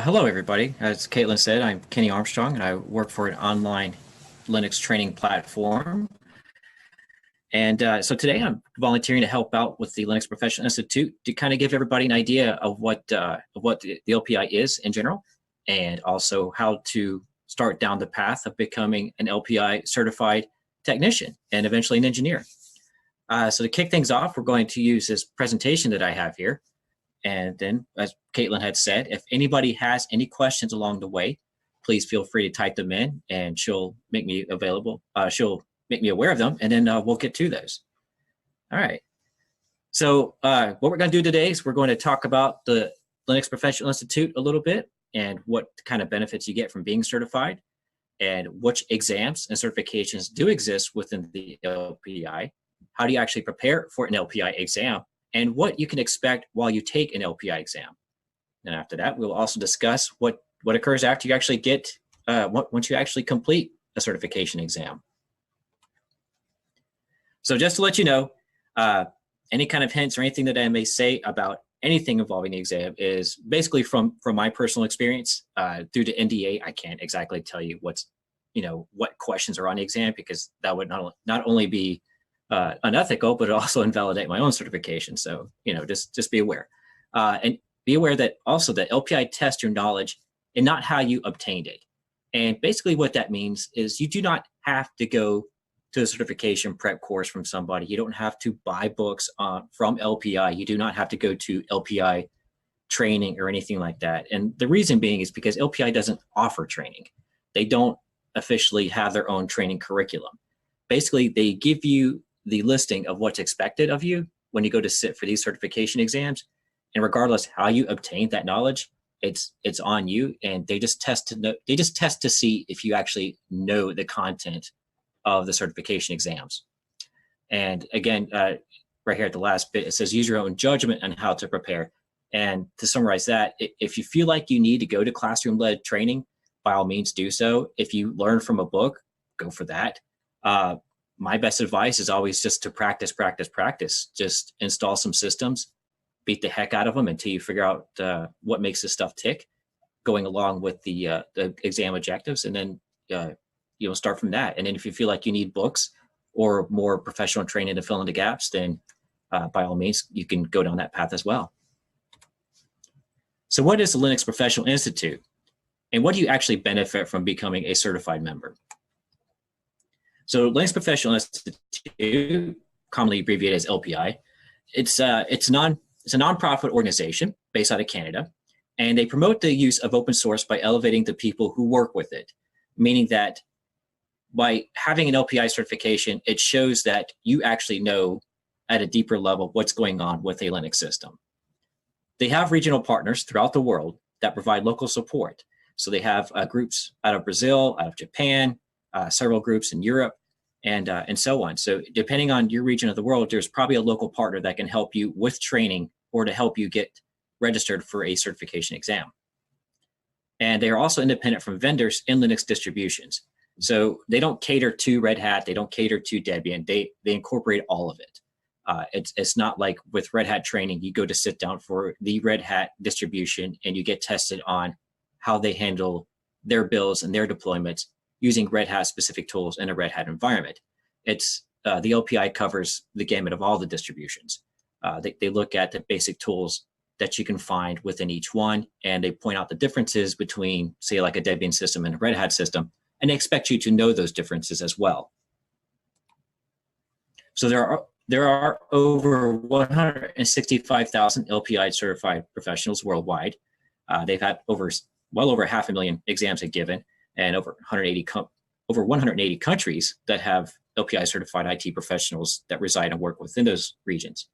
Hello, everybody. As Caitlin said, I'm Kenny Armstrong, and I work for an online Linux training platform. And so today I'm volunteering to help out with the Linux Professional Institute to kind of give everybody an idea of what the LPI is in general, and also how to start down the path of becoming an LPI certified technician and eventually an engineer. So to kick things off, we're going to use this presentation that I have here. And then, as Caitlin had said, if anybody has any questions along the way, please feel free to type them in, and she'll make me available. She'll make me aware of them, and then we'll get to those. All right. So what we're going to do today is we're going to talk about the Linux Professional Institute a little bit, and what kind of benefits you get from being certified, and which exams and certifications do exist within the LPI. How do you actually prepare for an LPI exam, and what you can expect while you take an LPI exam. And after that, we'll also discuss what occurs after you actually get, once you actually complete a certification exam. So just to let you know, any kind of hints or anything that I may say about anything involving the exam is basically from my personal experience. Due to NDA, I can't exactly tell you what questions are on the exam, because that would not only be unethical, but it also invalidate my own certification. So, just be aware. And be aware that also that LPI tests your knowledge and not how you obtained it. And basically what that means is you do not have to go to a certification prep course from somebody. You don't have to buy books from LPI. You do not have to go to LPI training or anything like that. And the reason being is because LPI doesn't offer training. They don't officially have their own training curriculum. Basically, they give you the listing of what's expected of you when you go to sit for these certification exams, and regardless how you obtain that knowledge, it's on you. And they just test to see if you actually know the content of the certification exams. And again, right here at the last bit, it says use your own judgment on how to prepare. And to summarize that, if you feel like you need to go to classroom-led training, by all means do so. If you learn from a book, go for that. My best advice is always just to practice. Just install some systems, beat the heck out of them until you figure out what makes this stuff tick, going along with the exam objectives, and then start from that. And then if you feel like you need books or more professional training to fill in the gaps, then by all means, you can go down that path as well. So what is the Linux Professional Institute? And what do you actually benefit from becoming a certified member? So Linux Professional Institute, commonly abbreviated as LPI, it's a nonprofit organization based out of Canada, and they promote the use of open source by elevating the people who work with it, meaning that by having an LPI certification, it shows that you actually know at a deeper level what's going on with a Linux system. They have regional partners throughout the world that provide local support. So they have groups out of Brazil, out of Japan, several groups in Europe, and so on. So depending on your region of the world, there's probably a local partner that can help you with training or to help you get registered for a certification exam. And they are also independent from vendors in Linux distributions. So they don't cater to Red Hat, they don't cater to Debian, they incorporate all of it. It's not like with Red Hat training, you go to sit down for the Red Hat distribution and you get tested on how they handle their builds and their deployments using Red Hat specific tools in a Red Hat environment. It's the LPI covers the gamut of all the distributions. They look at the basic tools that you can find within each one, and they point out the differences between, say, like a Debian system and a Red Hat system, and they expect you to know those differences as well. So there are over 165,000 LPI certified professionals worldwide. They've had well over 500,000 exams given, and over 180 countries that have LPI certified IT professionals that reside and work within those regions.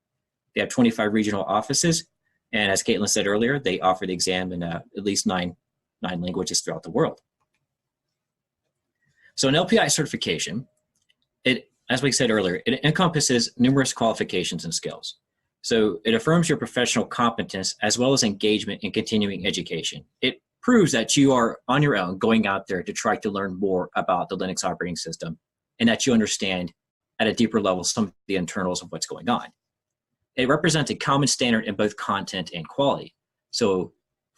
They have 25 regional offices, and as Caitlin said earlier, they offer the exam in at least nine languages throughout the world. So an LPI certification, as we said earlier, it encompasses numerous qualifications and skills. So it affirms your professional competence as well as engagement in continuing education. It proves that you are on your own going out there to try to learn more about the Linux operating system, and that you understand at a deeper level some of the internals of what's going on. It represents a common standard in both content and quality. So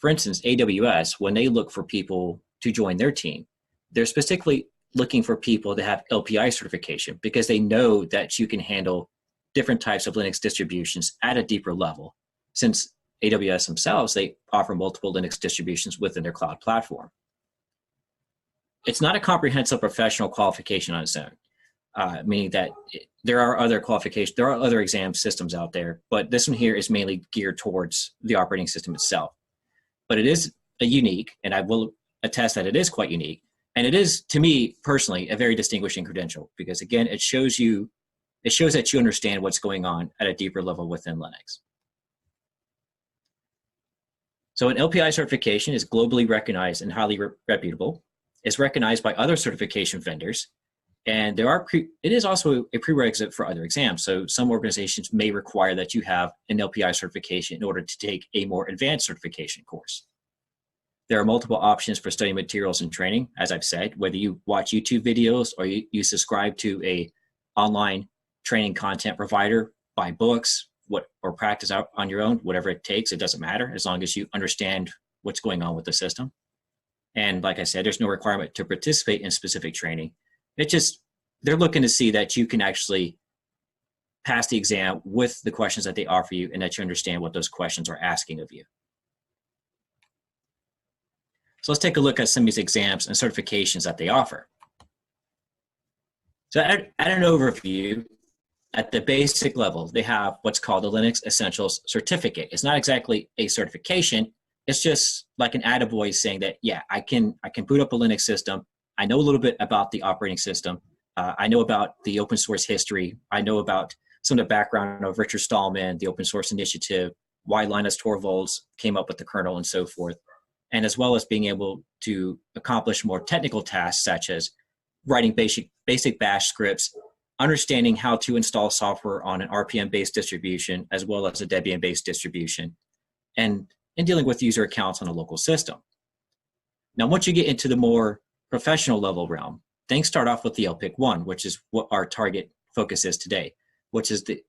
For instance, AWS, when they look for people to join their team, they're specifically looking for people that have LPI certification because they know that you can handle different types of Linux distributions at a deeper level. Since AWS themselves, they offer multiple Linux distributions within their cloud platform. It's not a comprehensive professional qualification on its own, meaning that there are other qualifications, there are other exam systems out there, but this one here is mainly geared towards the operating system itself. But it is a unique, and I will attest that it is quite unique, and it is, to me personally, a very distinguishing credential because, again, it shows that you understand what's going on at a deeper level within Linux. So an LPI certification is globally recognized and highly reputable. It's recognized by other certification vendors, and it is also a prerequisite for other exams. So some organizations may require that you have an LPI certification in order to take a more advanced certification course. There are multiple options for study materials and training, as I've said, whether you watch YouTube videos or you subscribe to a online training content provider, buy books, or practice out on your own, whatever it takes, it doesn't matter as long as you understand what's going on with the system. And like I said, there's no requirement to participate in specific training. They're looking to see that you can actually pass the exam with the questions that they offer you and that you understand what those questions are asking of you. So let's take a look at some of these exams and certifications that they offer. So at an overview, at the basic level, they have what's called the Linux Essentials Certificate. It's not exactly a certification. It's just like an attaboy saying that, yeah, I can boot up a Linux system. I know a little bit about the operating system. I know about the open source history. I know about some of the background of Richard Stallman, the open source initiative, why Linus Torvalds came up with the kernel and so forth. And as well as being able to accomplish more technical tasks such as writing basic bash scripts, understanding how to install software on an RPM-based distribution as well as a Debian-based distribution, and dealing with user accounts on a local system. Now, once you get into the more professional level realm, things start off with the LPIC-1, which is what our target focus is today, which is the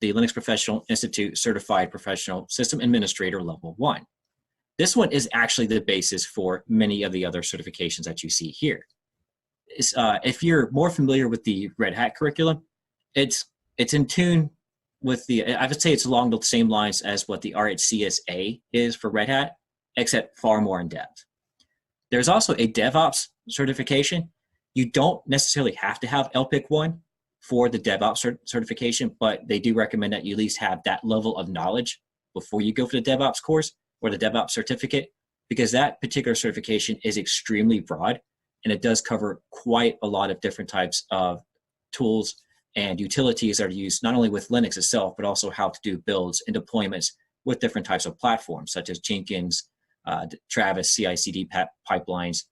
Linux Professional Institute Certified Professional System Administrator Level 1. This one is actually the basis for many of the other certifications that you see here. If you're more familiar with the Red Hat curriculum, it's in tune with I would say it's along the same lines as what the RHCSA is for Red Hat, except far more in depth. There's also a DevOps certification. You don't necessarily have to have LPIC-1 for the DevOps certification, but they do recommend that you at least have that level of knowledge before you go for the DevOps course or the DevOps certificate, because that particular certification is extremely broad and it does cover quite a lot of different types of tools and utilities that are used not only with Linux itself, but also how to do builds and deployments with different types of platforms such as Jenkins, Travis, CI/CD pipelines,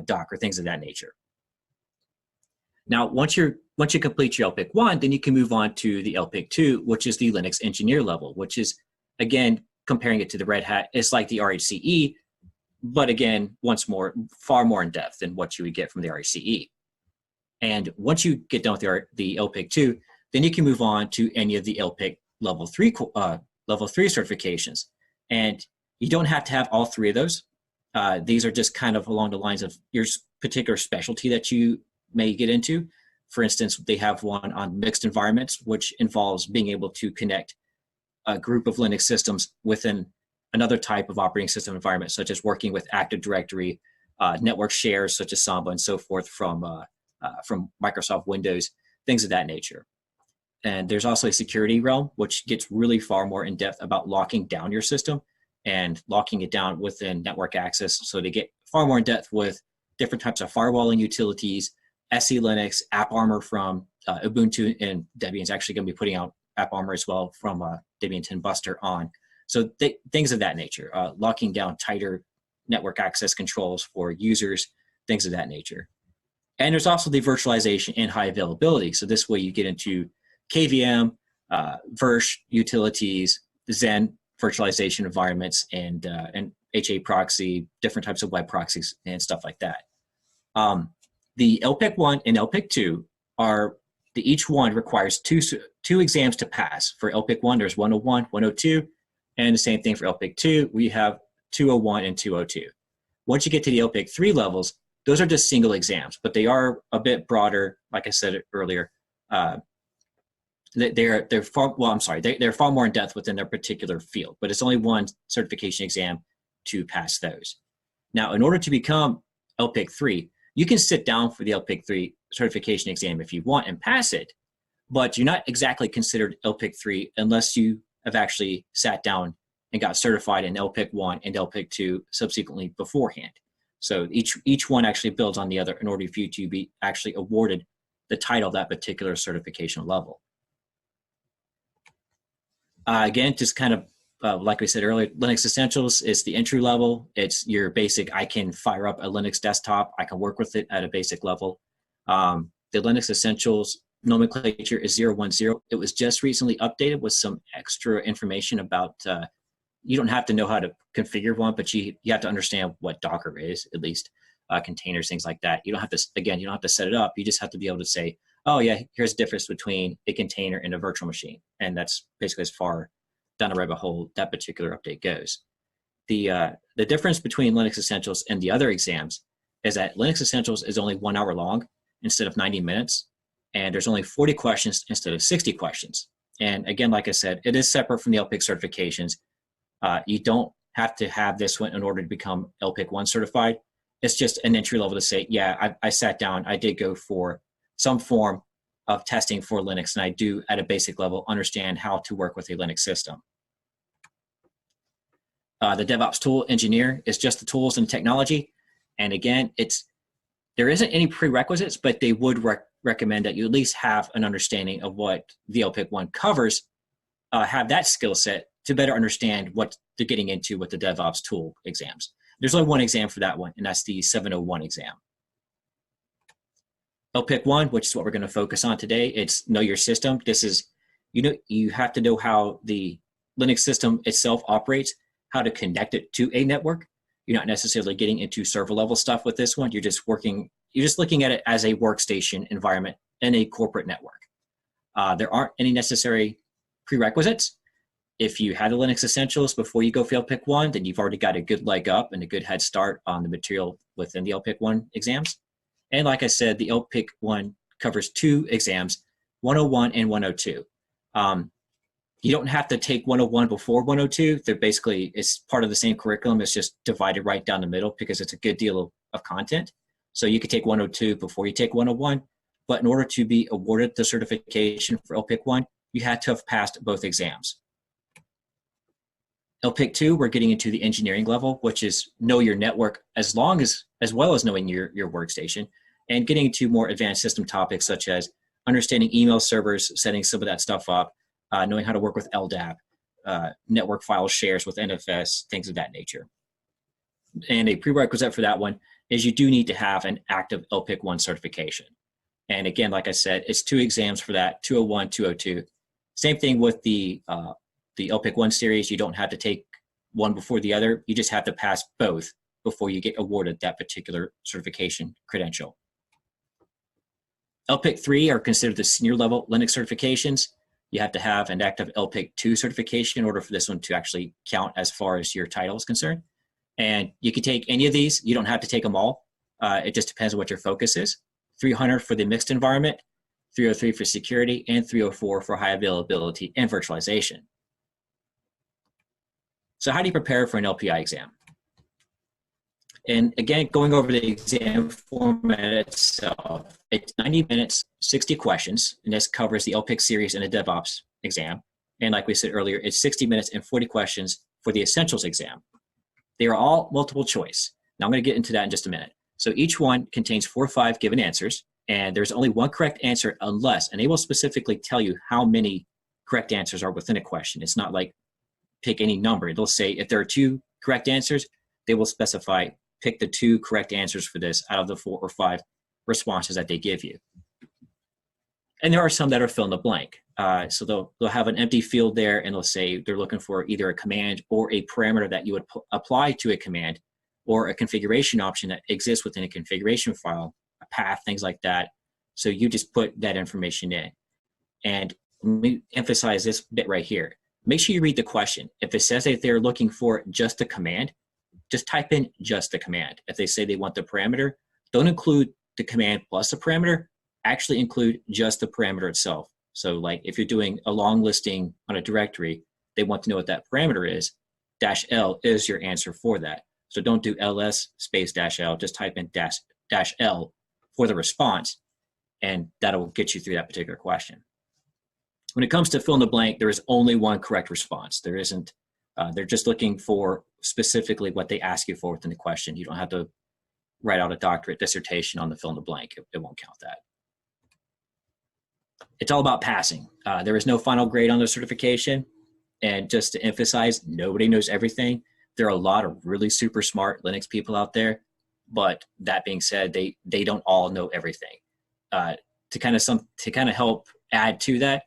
Docker, things of that nature. Now, once you complete your LPIC-1, then you can move on to the LPIC-2, which is the Linux engineer level, which is, again, comparing it to the Red Hat, it's like the RHCE, but again, once more, far more in depth than what you would get from the RHCE. And once you get done with the LPIC-2, then you can move on to any of the LPIC level 3 certifications. And you don't have to have all three of those. These are just kind of along the lines of your particular specialty that you may get into. For instance, they have one on mixed environments, which involves being able to connect a group of Linux systems within another type of operating system environment, such as working with Active Directory, network shares such as Samba and so forth from Microsoft Windows, things of that nature. And there's also a security realm, which gets really far more in depth about locking down your system and locking it down within network access. So they get far more in depth with different types of firewalling utilities, SE Linux, AppArmor from Ubuntu, and Debian is actually going to be putting out AppArmor as well from Debian 10 Buster on. So things of that nature, locking down tighter network access controls for users, things of that nature. And there's also the virtualization and high availability. So this way you get into KVM, Virsh utilities, Zen virtualization environments, and HA proxy, different types of web proxies, and stuff like that. The LPIC-1 and LPIC-2 each one requires two exams to pass. For LPIC-1, there's 101, 102, and the same thing for LPIC-2. We have 201, and 202. Once you get to the LPIC-3 levels, those are just single exams, but they are a bit broader. Like I said earlier, they're far more in depth within their particular field, but it's only one certification exam to pass those. Now, in order to become LPIC-3, you can sit down for the LPIC-3 certification exam if you want and pass it, but you're not exactly considered LPIC-3 unless you have actually sat down and got certified in LPIC-1 and LPIC-2 subsequently beforehand. So each one actually builds on the other in order for you to be actually awarded the title of that particular certification level. Again, just kind of like we said earlier, Linux Essentials is the entry level. It's your basic, I can fire up a Linux desktop. I can work with it at a basic level. The Linux Essentials nomenclature is 010. It was just recently updated with some extra information about, you don't have to know how to configure one, but you have to understand what Docker is, at least containers, things like that. You don't have to, again, you don't have to set it up. You just have to be able to say, oh yeah, here's the difference between a container and a virtual machine. And that's basically as far down the rabbit hole that particular update goes. The difference between Linux Essentials and the other exams is that Linux Essentials is only 1 hour long instead of 90 minutes. And there's only 40 questions instead of 60 questions. And again, like I said, it is separate from the LPIC certifications. You don't have to have this one in order to become LPIC-1 certified. It's just an entry level to say, yeah, I sat down, I did go for some form of testing for Linux, and I do, at a basic level, understand how to work with a Linux system. The DevOps tool engineer is just the tools and technology. And again, there isn't any prerequisites, but they would recommend that you at least have an understanding of what the LPIC-1 covers, have that skill set to better understand what they're getting into with the DevOps tool exams. There's only one exam for that one, and that's the 701 exam. LPIC-1, which is what we're going to focus on today, it's know your system. This is, you have to know how the Linux system itself operates, how to connect it to a network. You're not necessarily getting into server level stuff with this one. You're just looking at it as a workstation environment in a corporate network. There aren't any necessary prerequisites. If you had the Linux Essentials before you go for LPIC-1, then you've already got a good leg up and a good head start on the material within the LPIC-1 exams. And like I said, the LPIC-1 covers 2 exams, 101 and 102. You don't have to take 101 before 102. They're basically, it's part of the same curriculum. It's just divided right down the middle because it's a good deal of content. So you could take 102 before you take 101. But in order to be awarded the certification for LPIC-1, you had to have passed both exams. LPIC-2, we're getting into the engineering level, which is know your network as well as knowing your workstation, and getting into more advanced system topics such as understanding email servers, setting some of that stuff up, knowing how to work with LDAP, network file shares with NFS, things of that nature. And a prerequisite for that one is you do need to have an active LPIC-1 certification. And again, like I said, it's 2 exams for that, 201, 202. Same thing with the LPIC-1 series. You don't have to take one before the other. You just have to pass both before you get awarded that particular certification credential. LPIC-3 are considered the senior level Linux certifications. You have to have an active LPIC-2 certification in order for this one to actually count as far as your title is concerned. And you can take any of these. You don't have to take them all. It just depends on what your focus is. 300 for the mixed environment, 303 for security, and 304 for high availability and virtualization. So how do you prepare for an LPI exam? And again, going over the exam format itself, it's 90 minutes, 60 questions, and this covers the LPIC series and the DevOps exam. And like we said earlier, it's 60 minutes and 40 questions for the Essentials exam. They are all multiple choice. Now I'm going to get into that in just a minute. So each one contains 4 or 5 given answers, and there's only one correct answer unless, and they will specifically tell you how many correct answers are within a question. It's not like pick any number. They'll say if there are 2 correct answers, they will specify pick the 2 correct answers for this out of the 4 or 5 responses that they give you. And there are some that are fill in the blank. So they'll have an empty field there, and they'll say they're looking for either a command or a parameter that you would apply to a command, or a configuration option that exists within a configuration file, a path, things like that. So you just put that information in. And let me emphasize this bit right here. Make sure you read the question. If it says that they're looking for just a command, just type in just the command. If they say they want the parameter, don't include the command plus the parameter, actually include just the parameter itself. So like if you're doing a long listing on a directory, they want to know what that parameter is, -L is your answer for that. So don't do ls space -L, just type in -L for the response, and that'll get you through that particular question. When it comes to fill in the blank, there is only one correct response. There isn't, they're just looking for specifically what they ask you for within the question. You don't have to write out a doctorate dissertation on the fill in the blank. It won't count that. It's all about passing. There is no final grade on the certification. And just to emphasize, nobody knows everything. There are a lot of really super smart Linux people out there, but that being said, they don't all know everything. To kind of help add to that,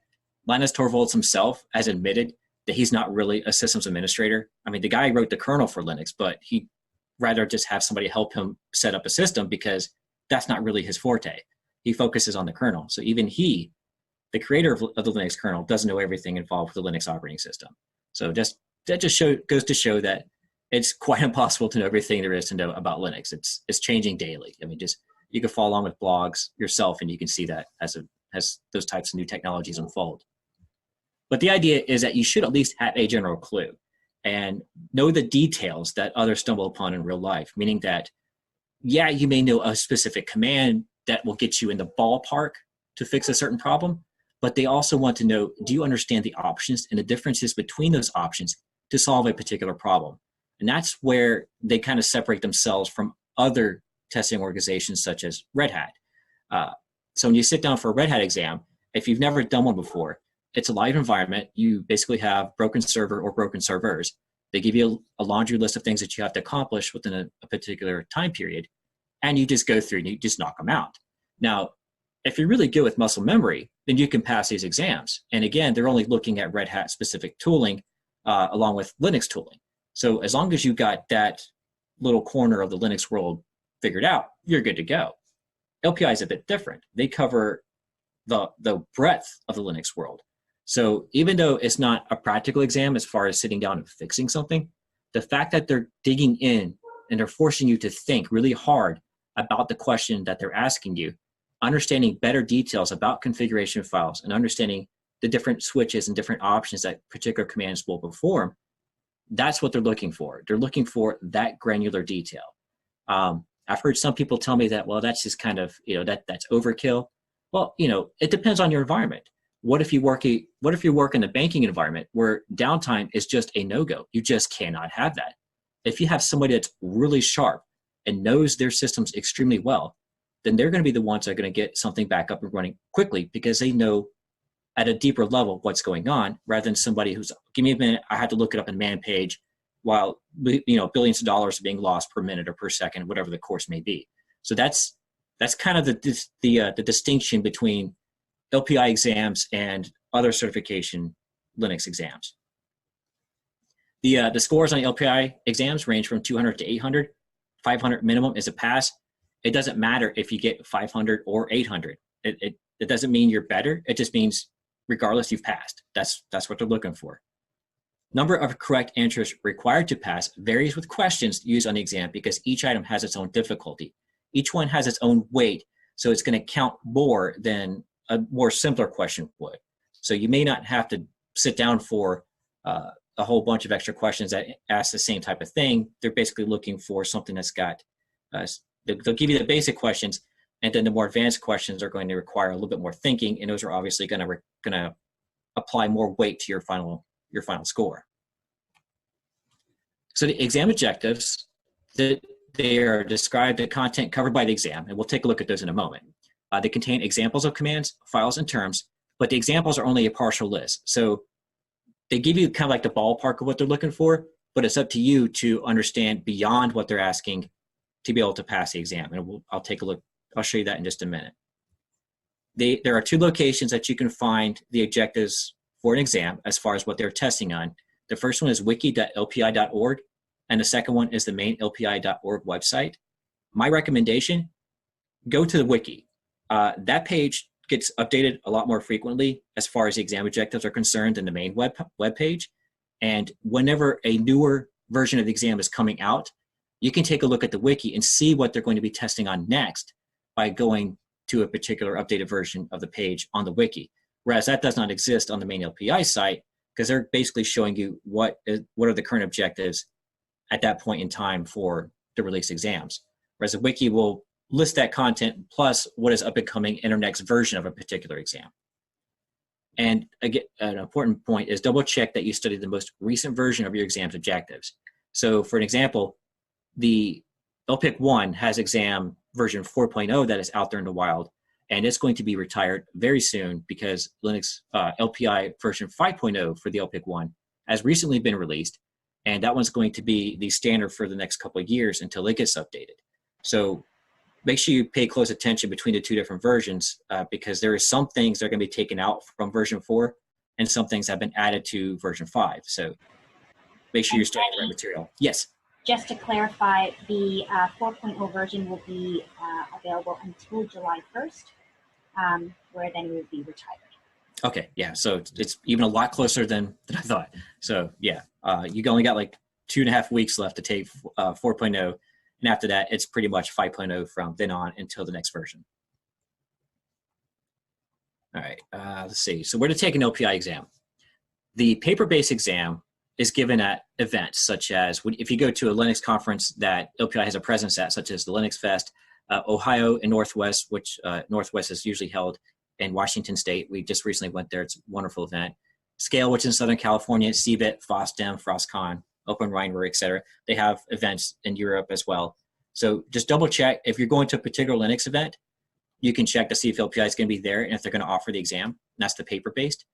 Linus Torvalds himself has admitted that he's not really a systems administrator. I mean, the guy wrote the kernel for Linux, but he'd rather just have somebody help him set up a system because that's not really his forte. He focuses on the kernel. So even he, the creator of the Linux kernel, doesn't know everything involved with the Linux operating system. So that just goes to show that it's quite impossible to know everything there is to know about Linux. It's changing daily. I mean, you can follow along with blogs yourself, and you can see that as those types of new technologies unfold. But the idea is that you should at least have a general clue and know the details that others stumble upon in real life, meaning that, yeah, you may know a specific command that will get you in the ballpark to fix a certain problem, but they also want to know, do you understand the options and the differences between those options to solve a particular problem? And that's where they kind of separate themselves from other testing organizations such as Red Hat. So when you sit down for a Red Hat exam, if you've never done one before, it's a live environment. You basically have broken server or broken servers. They give you a laundry list of things that you have to accomplish within a particular time period, and you just go through and you just knock them out. Now, if you're really good with muscle memory, then you can pass these exams. And again, they're only looking at Red Hat specific tooling along with Linux tooling. So as long as you got that little corner of the Linux world figured out, you're good to go. LPI is a bit different. They cover the breadth of the Linux world. So even though it's not a practical exam as far as sitting down and fixing something, the fact that they're digging in and they're forcing you to think really hard about the question that they're asking you, understanding better details about configuration files and understanding the different switches and different options that particular commands will perform, that's what they're looking for. They're looking for that granular detail. I've heard some people tell me that, well, that's just kind of, that's overkill. Well, it depends on your environment. What if you work in the banking environment where downtime is just a no-go? You just cannot have that. If you have somebody that's really sharp and knows their systems extremely well, then they're going to be the ones that are going to get something back up and running quickly because they know at a deeper level what's going on, rather than somebody who's, give me a minute, I had to look it up in man page while billions of dollars are being lost per minute or per second, whatever the course may be. So that's kind of the distinction between LPI exams and other certification Linux exams. The scores on LPI exams range from 200 to 800. 500 minimum is a pass. It doesn't matter if you get 500 or 800. It doesn't mean you're better. It just means regardless, you've passed. That's what they're looking for. Number of correct answers required to pass varies with questions used on the exam because each item has its own difficulty. Each one has its own weight, so it's going to count more than a more simpler question would. So you may not have to sit down for a whole bunch of extra questions that ask the same type of thing. They're basically looking for something that's got, they'll give you the basic questions, and then the more advanced questions are going to require a little bit more thinking, and those are obviously going to apply more weight to your final score. So the exam objectives, they are described the content covered by the exam, and we'll take a look at those in a moment. They contain examples of commands, files, and terms, but the examples are only a partial list. So they give you kind of like the ballpark of what they're looking for, but it's up to you to understand beyond what they're asking to be able to pass the exam. And I'll take a look. I'll show you that in just a minute. There are two locations that you can find the objectives for an exam as far as what they're testing on. The first one is wiki.lpi.org, and the second one is the main lpi.org website. My recommendation, go to the wiki. That page gets updated a lot more frequently as far as the exam objectives are concerned than the main web page. And whenever a newer version of the exam is coming out, you can take a look at the wiki and see what they're going to be testing on next by going to a particular updated version of the page on the wiki. Whereas that does not exist on the main LPI site, because they're basically showing you what are the current objectives at that point in time for the release exams. Whereas the wiki will list that content plus what is up and coming in our next version of a particular exam. And again, an important point is double check that you studied the most recent version of your exam's objectives. So for an example, the LPIC-1 has exam version 4.0 that is out there in the wild, and it's going to be retired very soon because Linux LPI version 5.0 for the LPIC-1 has recently been released, and that one's going to be the standard for the next couple of years until it gets updated. So make sure you pay close attention between the two different versions because there are some things that are going to be taken out from version 4 and some things have been added to version 5. So make sure you're studying the right material. Yes? Just to clarify, the 4.0 version will be available until July 1st, where then it will be retired. Okay, yeah, so it's even a lot closer than I thought. So yeah, you only got like 2.5 weeks left to take 4.0. And after that, it's pretty much 5.0 from then on until the next version. All right, let's see. So where to take an LPI exam? The paper-based exam is given at events such as if you go to a Linux conference that LPI has a presence at, such as the Linux Fest, Ohio and Northwest, which Northwest is usually held in Washington State. We just recently went there. It's a wonderful event. Scale, which is in Southern California, CBIT, FOSDEM, FrostCon, Open Rhineberg, et cetera. They have events in Europe as well. So just double check. If you're going to a particular Linux event, you can check to see if LPI is going to be there and if they're going to offer the exam. And that's the paper-based.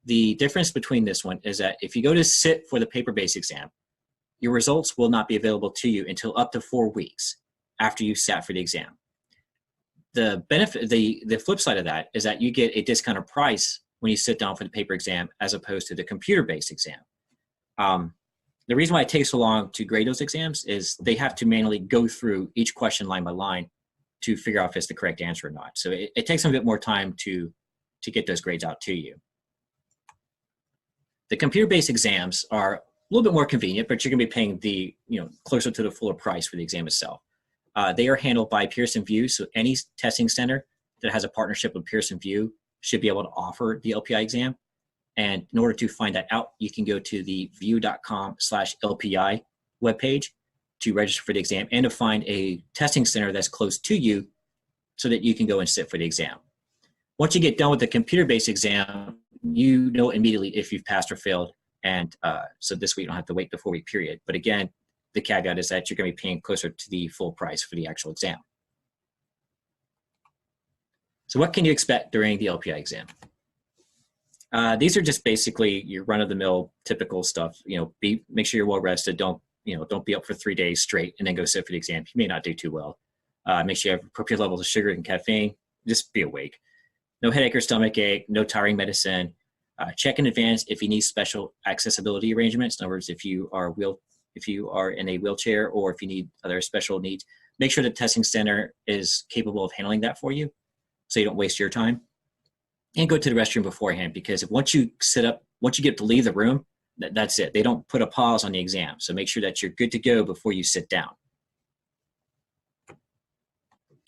The difference between this one is that if you go to sit for the paper-based exam, your results will not be available to you until up to 4 weeks after you sat for the exam. The benefit, the flip side of that is that you get a discounted price when you sit down for the paper exam as opposed to the computer-based exam. The reason why it takes so long to grade those exams is they have to manually go through each question line by line to figure out if it's the correct answer or not. So it takes them a bit more time to get those grades out to you. The computer-based exams are a little bit more convenient, but you're going to be paying the closer to the fuller price for the exam itself. They are handled by Pearson VUE, so any testing center that has a partnership with Pearson VUE should be able to offer the LPI exam. And in order to find that out, you can go to the vue.com/LPI webpage to register for the exam and to find a testing center that's close to you so that you can go and sit for the exam. Once you get done with the computer-based exam, you know immediately if you've passed or failed. And so this way you don't have to wait the 4-week period. But again, the caveat is that you're going to be paying closer to the full price for the actual exam. So what can you expect during the LPI exam? These are just basically your run-of-the-mill typical stuff. Make sure you're well rested. Don't be up for 3 days straight and then go sit for the exam. You may not do too well. Make sure you have appropriate levels of sugar and caffeine. Just be awake. No headache or stomach ache. No tiring medicine. Check in advance if you need special accessibility arrangements. In other words, if you are in a wheelchair or if you need other special needs, make sure the testing center is capable of handling that for you, so you don't waste your time. And go to the restroom beforehand, because once you get to leave the room, that's it. They don't put a pause on the exam. So make sure that you're good to go before you sit down.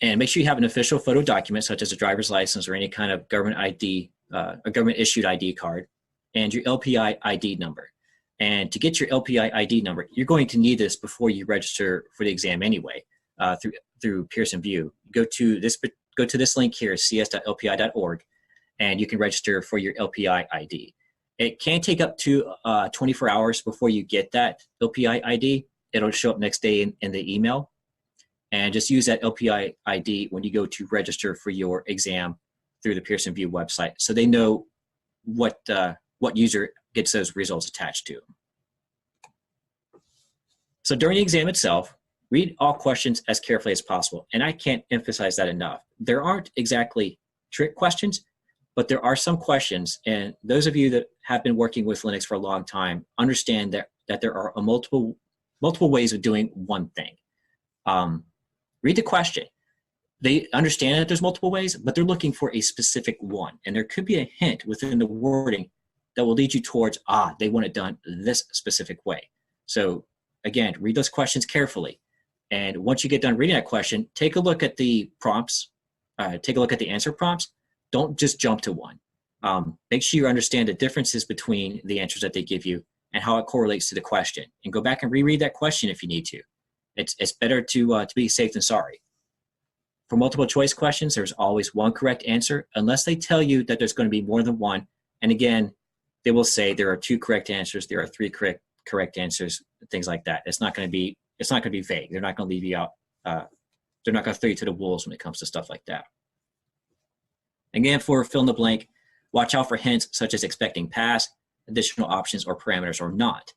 And make sure you have an official photo document, such as a driver's license or any kind of government ID, a government issued ID card, and your LPI ID number. And to get your LPI ID number, you're going to need this before you register for the exam anyway, through Pearson VUE. Go to this link here, cs.lpi.org. And you can register for your LPI ID. It can take up to 24 hours before you get that LPI ID. It'll show up next day in the email. And just use that LPI ID when you go to register for your exam through the Pearson VUE website, so they know what user gets those results attached to. So during the exam itself, read all questions as carefully as possible. And I can't emphasize that enough. There aren't exactly trick questions, but there are some questions, and those of you that have been working with Linux for a long time understand that there are multiple ways of doing one thing. Read the question. They understand that there's multiple ways, but they're looking for a specific one. And there could be a hint within the wording that will lead you towards, they want it done this specific way. So again, read those questions carefully. And once you get done reading that question, take a look at the prompts, take a look at the answer prompts. Don't just jump to one. Make sure you understand the differences between the answers that they give you and how it correlates to the question. And go back and reread that question if you need to. It's better to be safe than sorry. For multiple choice questions, there's always one correct answer, unless they tell you that there's going to be more than one. And again, they will say there are 2 correct answers, there are 3 correct answers, things like that. It's not going to be vague. They're not going to leave you out. They're not going to throw you to the wolves when it comes to stuff like that. Again, for fill in the blank, watch out for hints such as expecting pass, additional options, or parameters or not.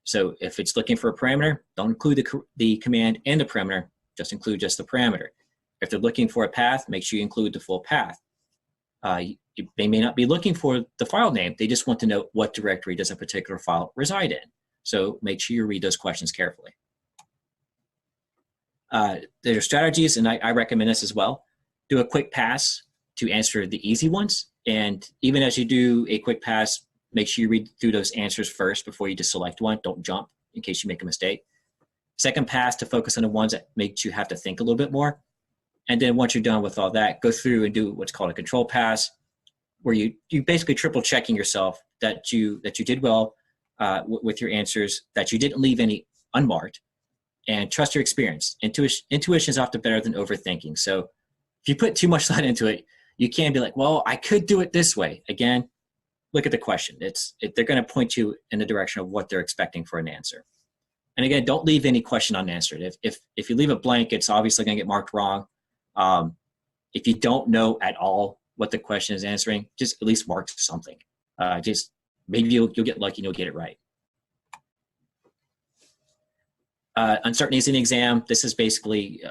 So if it's looking for a parameter, don't include the command and the parameter, just include just the parameter. If they're looking for a path, make sure you include the full path. They may not be looking for the file name, they just want to know what directory does a particular file reside in. So make sure you read those questions carefully. There are strategies, and I recommend this as well. Do a quick pass to answer the easy ones. And even as you do a quick pass, make sure you read through those answers first before you just select one. Don't jump in case you make a mistake. Second pass to focus on the ones that makes you have to think a little bit more. And then once you're done with all that, go through and do what's called a control pass, where you basically triple checking yourself that you did well with your answers, that you didn't leave any unmarked, and trust your experience. Intuition is often better than overthinking. So if you put too much thought into it, you can be like, well, I could do it this way. Again, look at the question. They're going to point you in the direction of what they're expecting for an answer. And again, don't leave any question unanswered. If you leave it blank, it's obviously going to get marked wrong. If you don't know at all what the question is answering, just at least mark something. Just maybe you'll get lucky and you'll get it right. Uncertainties in the exam. This is basically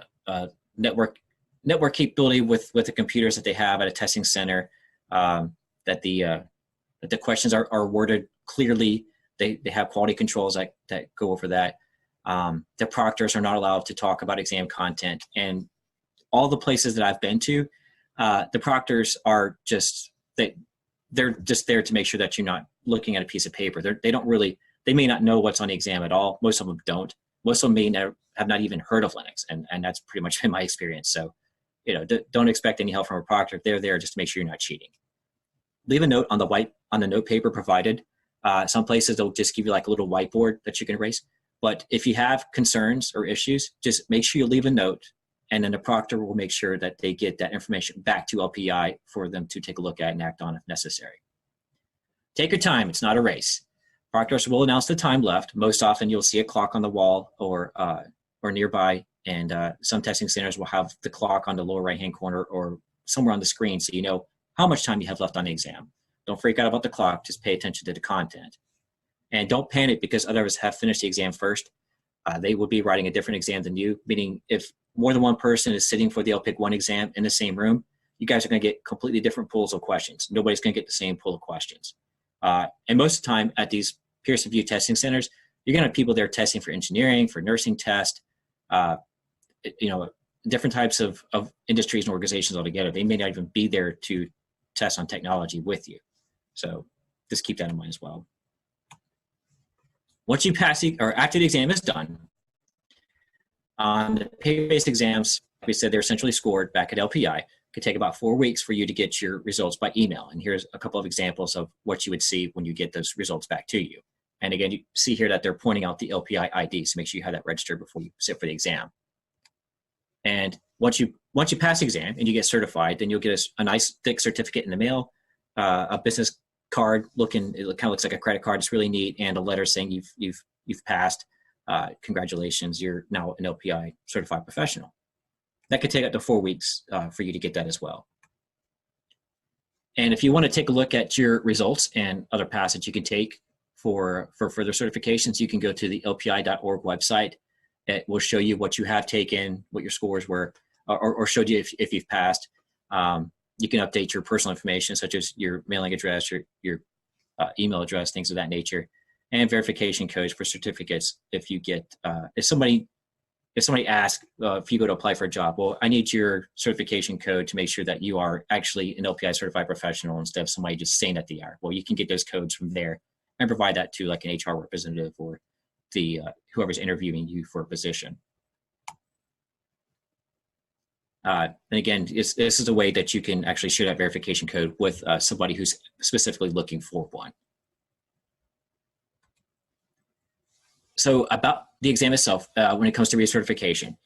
network capability with the computers that they have at a testing center. That the questions are worded clearly. They have quality controls that go over that. The proctors are not allowed to talk about exam content. And all the places that I've been to, the proctors are they're just there to make sure that you're not looking at a piece of paper. They may not know what's on the exam at all. Most of them don't. Most of them may have not even heard of Linux, and that's pretty much been my experience. So, don't expect any help from a proctor. They're there just to make sure you're not cheating. Leave a note on the note paper provided. Some places they'll just give you like a little whiteboard that you can erase. But if you have concerns or issues, just make sure you leave a note, and then the proctor will make sure that they get that information back to LPI for them to take a look at and act on if necessary. Take your time. It's not a race. Proctors will announce the time left. Most often you'll see a clock on the wall or nearby, and some testing centers will have the clock on the lower right-hand corner or somewhere on the screen so you know how much time you have left on the exam. Don't freak out about the clock. Just pay attention to the content. And don't panic because others have finished the exam first. They will be writing a different exam than you, meaning if more than one person is sitting for the LPIC-1 exam in the same room, you guys are going to get completely different pools of questions. Nobody's going to get the same pool of questions. And most of the time at these Pearson VUE testing centers, you're going to have people there testing for engineering, for nursing test, different types of industries and organizations altogether. They may not even be there to test on technology with you. So just keep that in mind as well. Once you pass or after the exam is done, on the paper-based exams, we said they're essentially scored back at LPI. It could take about 4 weeks for you to get your results by email. And here's a couple of examples of what you would see when you get those results back to you. And again, you see here that they're pointing out the LPI ID, so make sure you have that registered before you sit for the exam. And once you pass the exam and you get certified, then you'll get a nice thick certificate in the mail, a business card it kind of looks like a credit card. It's really neat, and a letter saying you've passed. Congratulations, you're now an LPI certified professional. That could take up to 4 weeks for you to get that as well. And if you want to take a look at your results and other paths that you can take for further certifications, you can go to the lpi.org website. It will show you what you have taken, what your scores were, or showed you if you've passed. You can update your personal information, such as your mailing address, your email address, things of that nature, and verification codes for certificates. If you get, if somebody asks, if you go to apply for a job, well, I need your certification code to make sure that you are actually an LPI certified professional instead of somebody just saying that they are. Well, you can get those codes from there and provide that to like an HR representative or the whoever's interviewing you for a position. And again, this is a way that you can actually share that verification code with somebody who's specifically looking for one. So about the exam itself, when it comes to recertification,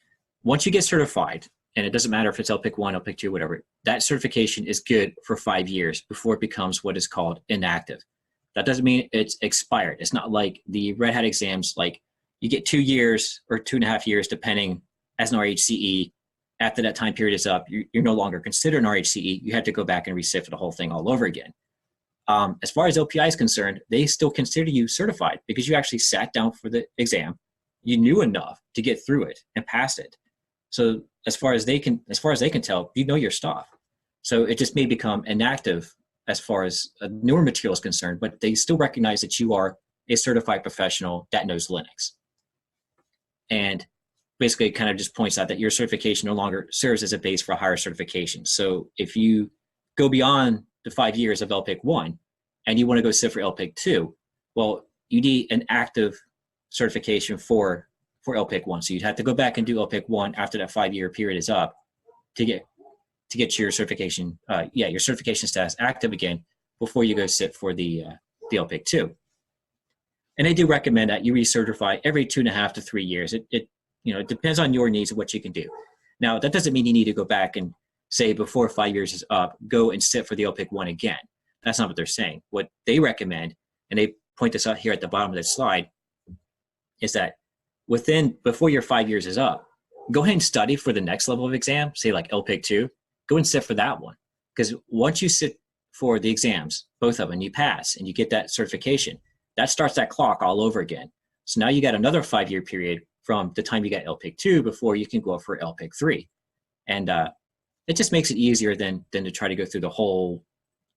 once you get certified, and it doesn't matter if it's LPIC-1, LPIC-2, whatever, that certification is good for 5 years before it becomes what is called inactive. That doesn't mean it's expired. It's not like the Red Hat exams, like you get 2 years or 2.5 years, depending, as an RHCE. After that time period is up, you're no longer considered an RHCE. You have to go back and resit for the whole thing all over again. As far as LPI is concerned, they still consider you certified because you actually sat down for the exam. You knew enough to get through it and pass it. So as far as they can tell, you know your stuff. So it just may become inactive as far as newer material is concerned, but they still recognize that you are a certified professional that knows Linux. And basically it kind of just points out that your certification no longer serves as a base for higher certification. So if you go beyond the 5 years of LPIC-1 and you want to go sit for LPIC-2, well, you need an active certification for LPIC-1. So you'd have to go back and do LPIC-1 after that 5-year period is up to get your certification, your certification status active again before you go sit for the LPIC-2. And they do recommend that you recertify every 2.5 to 3 years. It depends on your needs and what you can do. Now, that doesn't mean you need to go back and say before 5 years is up, go and sit for the LPIC-1 again. That's not what they're saying. What they recommend, and they point this out here at the bottom of the slide, is that before your 5 years is up, go ahead and study for the next level of exam, say like LPIC-2, go and sit for that one. Because once you sit for the exams, both of them, you pass and you get that certification, that starts that clock all over again. So now you got another 5-year period from the time you got LPIC-2 before you can go for LPIC-3. And it just makes it easier than to try to go through the whole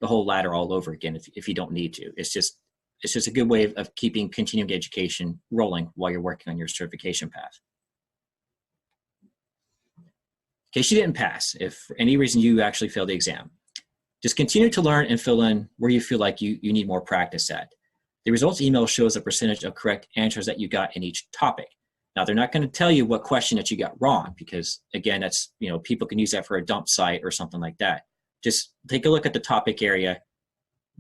ladder all over again if you don't need to. It's just a good way of keeping continuing education rolling while you're working on your certification path. In case you didn't pass, if for any reason you actually failed the exam, just continue to learn and fill in where you feel like you need more practice at. The results email shows a percentage of correct answers that you got in each topic. Now, they're not going to tell you what question that you got wrong because, again, that's, people can use that for a dump site or something like that. Just take a look at the topic area,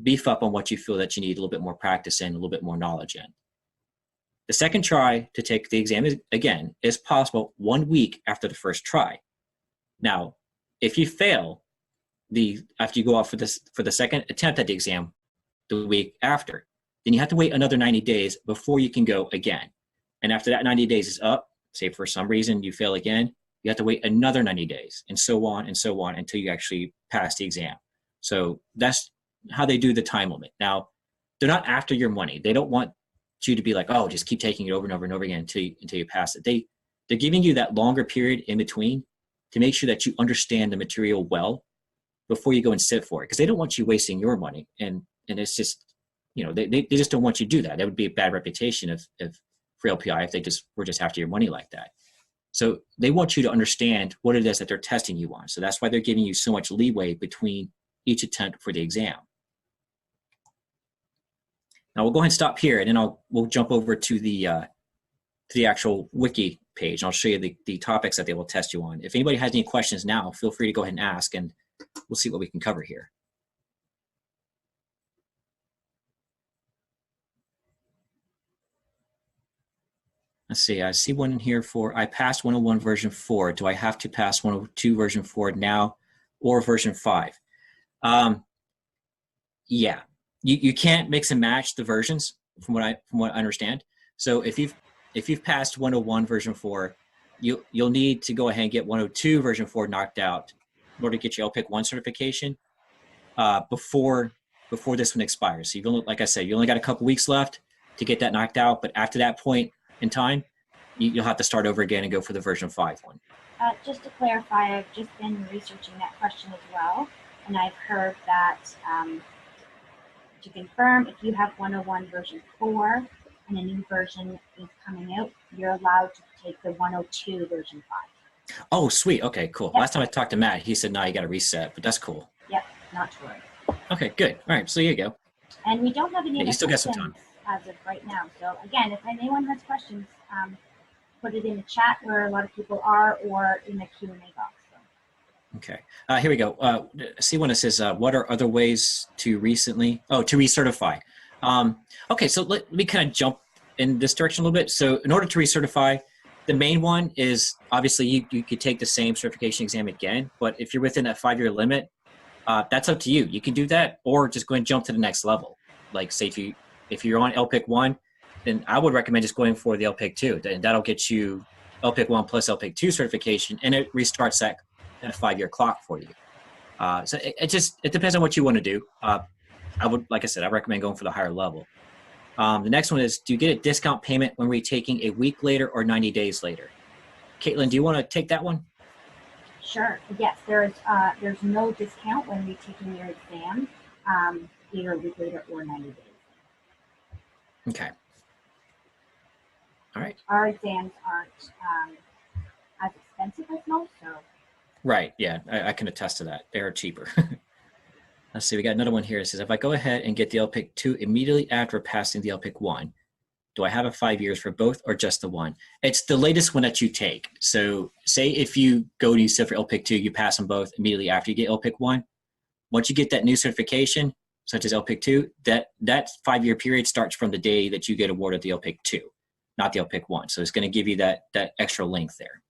beef up on what you feel that you need a little bit more practice in, a little bit more knowledge in. The second try to take the exam, is possible 1 week after the first try. Now, if you fail after you go out for the second attempt at the exam the week after, then you have to wait another 90 days before you can go again. And after that 90 days is up, say for some reason you fail again, you have to wait another 90 days and so on until you actually pass the exam. So that's how they do the time limit. Now, they're not after your money. They don't want you to be like, oh, just keep taking it over and over and over again until you pass it. They're giving you that longer period in between to make sure that you understand the material well before you go and sit for it, because they don't want you wasting your money. And it's just, they just don't want you to do that. That would be a bad reputation for LPI if they were just after your money like that. So they want you to understand what it is that they're testing you on. So that's why they're giving you so much leeway between each attempt for the exam. Now we'll go ahead and stop here, and then we'll jump over to the actual wiki page. And I'll show you the topics that they will test you on. If anybody has any questions now, feel free to go ahead and ask, and we'll see what we can cover here. Let's see, I see one in here I passed 101 version 4. Do I have to pass 102 version 4 now or version 5? Yeah, you can't mix and match the versions from what I understand. So if you've passed 101 version 4, you'll need to go ahead and get 102 version 4 knocked out in order to get your LPIC-1 certification before this one expires. So like I said, you only got a couple weeks left to get that knocked out, but after that point in time, you'll have to start over again and go for the version 5 one. Just to clarify, I've just been researching that question as well, and I've heard that to confirm, if you have 101 version 4 and a new version is coming out, you're allowed to take the 102 version 5. Oh, sweet. Okay, cool. Yep. Last time I talked to Matt, he said, no, you got to reset, but that's cool. Yep, not to worry. Okay, good. All right, so here you go. And we don't have any you still got some time as of right now. So again, if anyone has questions, put it in the chat where a lot of people are, or in the Q&A box. So. Okay, here we go. See when it says, what are other ways to recertify? Okay, so let me kind of jump in this direction a little bit. So in order to recertify, the main one is obviously you could take the same certification exam again, but if you're within that 5-year limit, that's up to you. You can do that or just go and jump to the next level. Like say if you're on LPIC-1, then I would recommend just going for the LPIC-2, and that'll get you LPIC-1 plus LPIC-2 certification, and it restarts that 5-year clock for you. So it depends on what you want to do. Like I said, I recommend going for the higher level. The next one is, do you get a discount payment when retaking a week later or 90 days later? Caitlin, do you want to take that one? Sure. Yes, there's no discount when retaking your exam, either a week later or 90 days. Okay. All right. Our exams aren't as expensive as most, so. Right. Yeah, I can attest to that. They're cheaper. Let's see. We got another one here. It says, if I go ahead and get the LPIC-2 immediately after passing the LPIC-1, do I have a 5 years for both or just the one? It's the latest one that you take. So say if you go to sit for LPIC-2, you pass them both immediately after you get LPIC-1. Once you get that new certification, such as LPIC-2, that 5-year period starts from the day that you get awarded the LPIC-2, not the LPIC-1. So it's going to give you that extra length there.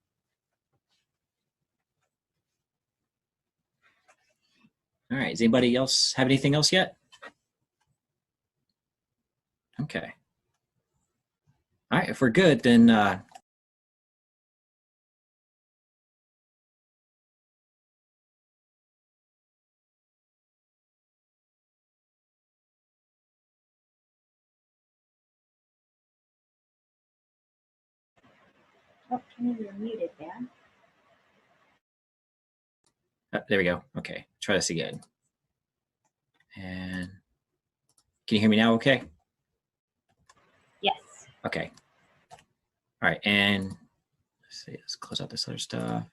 All right, does anybody else have anything else yet? Okay. All right, if we're good, then oh, Kenny, you're muted there. there we go. Okay, try this again. And can you hear me now okay? Yes. Okay. All right, and let's see, let's close out this other stuff.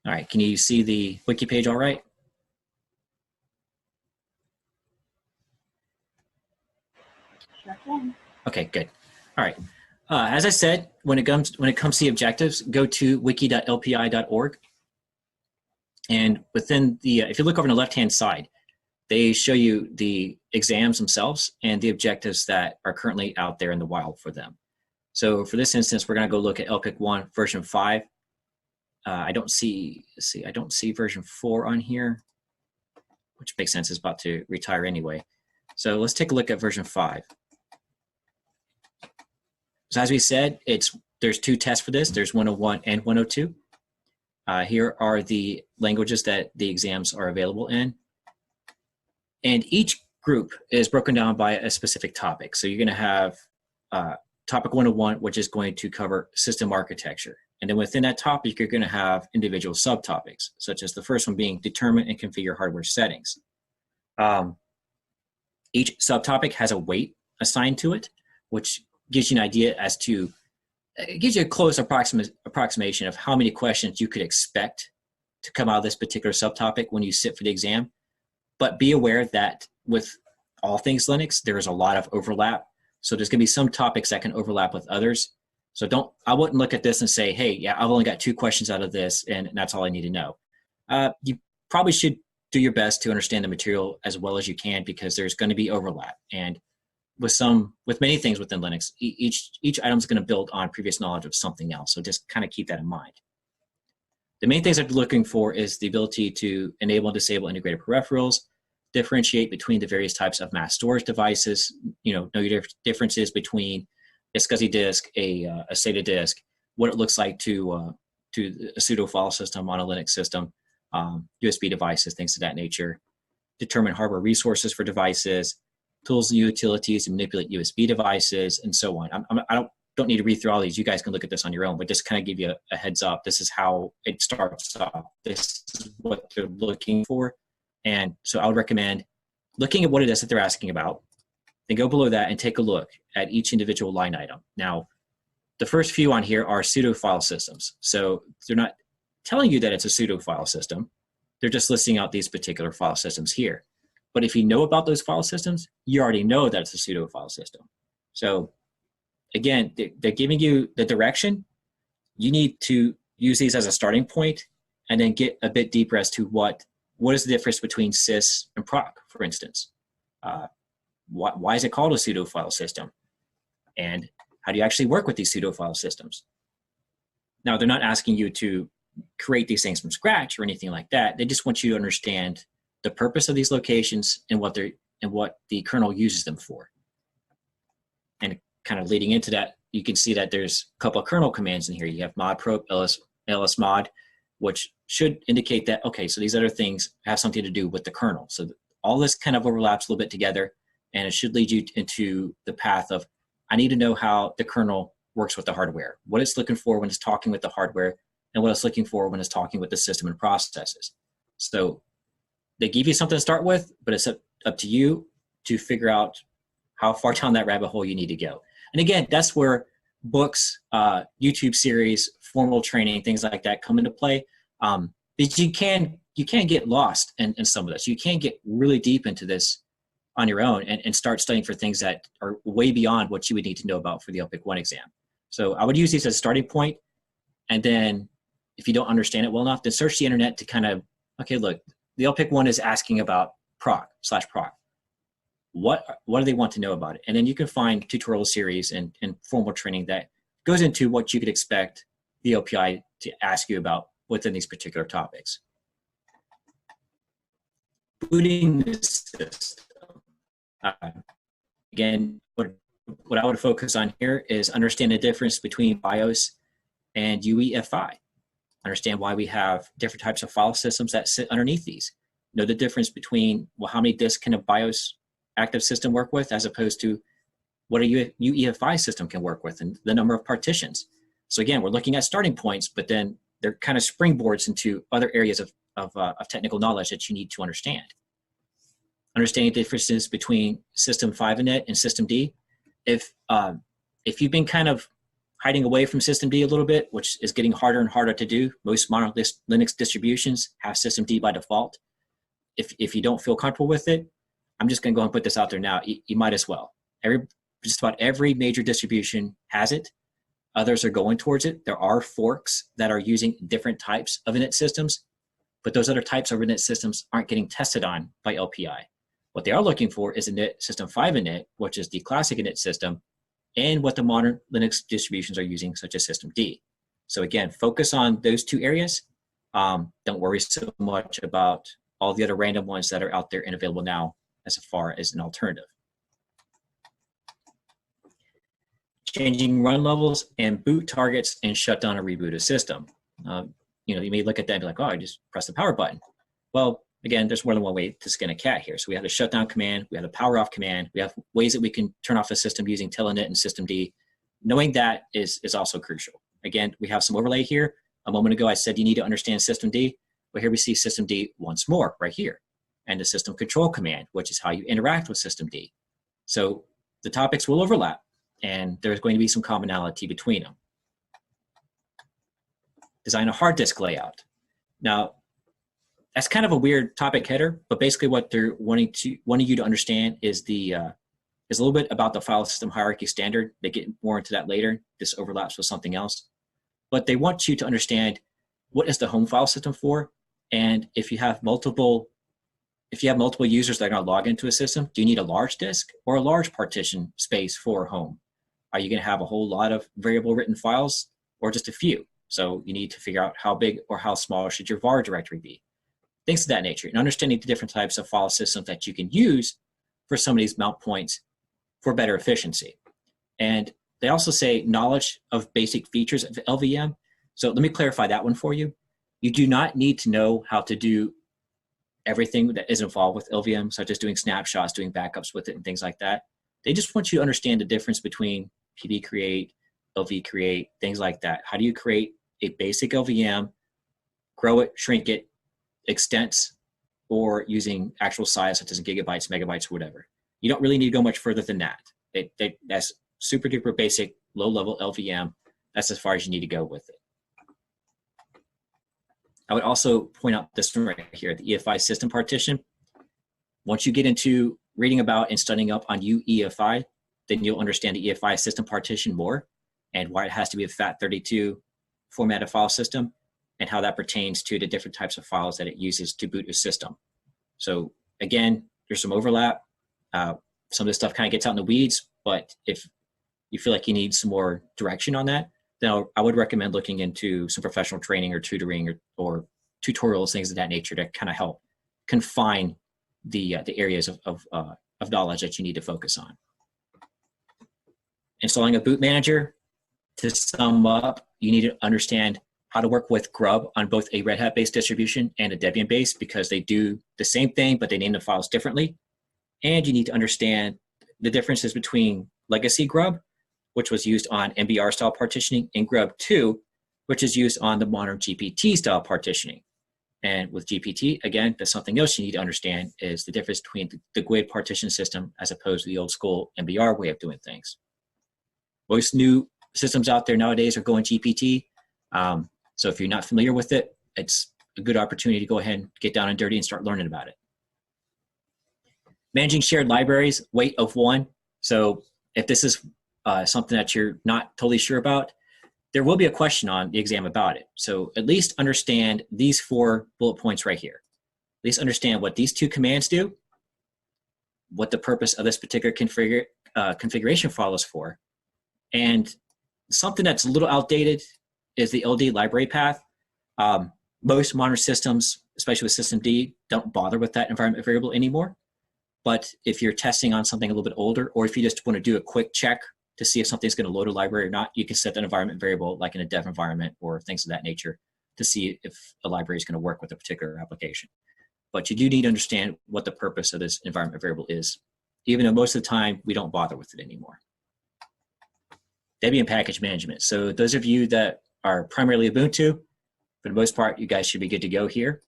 All right, can you see the wiki page all right? Sure can. Okay, good. All right. As I said, when it comes to the objectives, go to wiki.lpi.org. And within the, if you look over on the left-hand side, they show you the exams themselves and the objectives that are currently out there in the wild for them. So for this instance, we're going to go look at LPIC-1 version 5. I don't see version 4 on here, which makes sense. It's about to retire anyway. So let's take a look at version 5. So as we said, there's 2 tests for this. There's 101 and 102. Here are the languages that the exams are available in. And each group is broken down by a specific topic. So you're going to have topic 101, which is going to cover system architecture. And then within that topic, you're going to have individual subtopics, such as the first one being determine and configure hardware settings. Each subtopic has a weight assigned to it, which gives you an idea as to, it gives you a close approximation of how many questions you could expect to come out of this particular subtopic when you sit for the exam. But be aware that with all things Linux, there is a lot of overlap. So there's going to be some topics that can overlap with others. So I wouldn't look at this and say, hey, yeah, I've only got 2 questions out of this and that's all I need to know. You probably should do your best to understand the material as well as you can, because there's going to be overlap. And with many things within Linux, each item is going to build on previous knowledge of something else. So just kind of keep that in mind. The main things I'm looking for is the ability to enable and disable integrated peripherals, differentiate between the various types of mass storage devices, know your differences between a SCSI disk, a SATA disk, what it looks like to a pseudo file system on a Linux system, USB devices, things of that nature, determine hardware resources for devices, tools and utilities to manipulate USB devices, and so on. I don't need to read through all these. You guys can look at this on your own, but just kind of give you a heads up. This is how it starts off. This is what they're looking for. And so I would recommend looking at what it is that they're asking about, then go below that and take a look at each individual line item. Now, the first few on here are pseudo file systems. So they're not telling you that it's a pseudo file system. They're just listing out these particular file systems here. But if you know about those file systems, you already know that it's a pseudo file system. So again, they're giving you the direction. You need to use these as a starting point and then get a bit deeper as to what is the difference between sys and proc, for instance. Why is it called a pseudo file system? And how do you actually work with these pseudo file systems? Now, they're not asking you to create these things from scratch or anything like that. They just want you to understand the purpose of these locations and what the kernel uses them for. And kind of leading into that, you can see that there's a couple of kernel commands in here. You have modprobe, lsmod, which should indicate that, okay, so these other things have something to do with the kernel. So all this kind of overlaps a little bit together, and it should lead you into the path of, I need to know how the kernel works with the hardware, what it's looking for when it's talking with the hardware, and what it's looking for when it's talking with the system and processes. So they give you something to start with, but it's up to you to figure out how far down that rabbit hole you need to go. And again, that's where books, YouTube series, formal training, things like that come into play. But you can get lost in some of this. You can get really deep into this on your own and start studying for things that are way beyond what you would need to know about for the LPIC-1 exam. So I would use these as a starting point, and then if you don't understand it well enough, then search the internet to kind of, okay, look, the LPIC-1 is asking about proc/proc. What do they want to know about it? And then you can find tutorial series and formal training that goes into what you could expect the LPI to ask you about within these particular topics. Booting the system. Again, what I would focus on here is understand the difference between BIOS and UEFI. Understand why we have different types of file systems that sit underneath these. Know the difference between, well, how many disks can a BIOS active system work with, as opposed to what a UEFI system can work with, and the number of partitions. So again, we're looking at starting points, but then they're kind of springboards into other areas of technical knowledge that you need to understand. Understanding the differences between System 5 init and System D. If you've been kind of hiding away from System D a little bit, which is getting harder and harder to do, most modern Linux distributions have System D by default. If you don't feel comfortable with it, I'm just going to go and put this out there now. You might as well. Just about every major distribution has it. Others are going towards it. There are forks that are using different types of init systems, but those other types of init systems aren't getting tested on by LPI. What they are looking for is init System 5 init, which is the classic init system, and what the modern Linux distributions are using, such as System D. So again, focus on those two areas. Don't worry so much about all the other random ones that are out there and available now as far as an alternative. Changing run levels and boot targets and shut down or reboot a system. You may look at that and be like, oh, I just press the power button. Well, again, there's more than one way to skin a cat here. So we have the shutdown command, we have the power off command, we have ways that we can turn off a system using telnet and System D. Knowing that is also crucial. Again, we have some overlay here. A moment ago, I said you need to understand System D. Well, here we see System D once more right here. And the system control command, which is how you interact with System D. So the topics will overlap, and there's going to be some commonality between them. Design a hard disk layout. Now, that's kind of a weird topic header, but basically what they're wanting you to understand is a little bit about the file system hierarchy standard. They get more into that later. This overlaps with something else. But they want you to understand what is the home file system for, and if you have multiple users that are going to log into a system, do you need a large disk or a large partition space for home? Are you going to have a whole lot of variable written files or just a few? So you need to figure out how big or how small should your var directory be. Things of that nature, and understanding the different types of file systems that you can use for some of these mount points for better efficiency. And they also say knowledge of basic features of LVM. So let me clarify that one for you. You do not need to know how to do everything that is involved with LVM, such as doing snapshots, doing backups with it, and things like that. They just want you to understand the difference between PV create, LV create, things like that. How do you create a basic LVM, grow it, shrink it, extents, or using actual size such as gigabytes, megabytes, whatever. You don't really need to go much further than that. That's super duper basic, low level LVM. That's as far as you need to go with it. I would also point out this one right here, the Efi System Partition. Once you get into reading about and studying up on UEFI, then you'll understand the Efi System Partition more and why it has to be a FAT32 formatted file system and how that pertains to the different types of files that it uses to boot a system. So again, there's some overlap. Some of this stuff kind of gets out in the weeds, but if you feel like you need some more direction on that, then I would recommend looking into some professional training or tutoring or tutorials, things of that nature to kind of help confine the areas of knowledge that you need to focus on. Installing a boot manager, to sum up, you need to understand how to work with Grub on both a Red Hat-based distribution and a Debian-based, because they do the same thing, but they name the files differently. And you need to understand the differences between legacy Grub, which was used on MBR style partitioning, and Grub 2, which is used on the modern GPT style partitioning. And with GPT, again, that's something else you need to understand is the difference between the GUID partition system as opposed to the old school MBR way of doing things. Most new systems out there nowadays are going GPT. So if you're not familiar with it, it's a good opportunity to go ahead and get down and dirty and start learning about it. Managing shared libraries, weight of 1. So if this is something that you're not totally sure about, there will be a question on the exam about it. So at least understand these 4 bullet points right here. At least understand what these 2 commands do, what the purpose of this particular configuration file is for, and something that's a little outdated is the LD library path. Most modern systems, especially with systemd, don't bother with that environment variable anymore. But if you're testing on something a little bit older, or if you just want to do a quick check to see if something's going to load a library or not, you can set that environment variable like in a dev environment or things of that nature to see if a library is going to work with a particular application. But you do need to understand what the purpose of this environment variable is, even though most of the time we don't bother with it anymore. Debian package management. So those of you that are primarily Ubuntu, for the most part, you guys should be good to go here.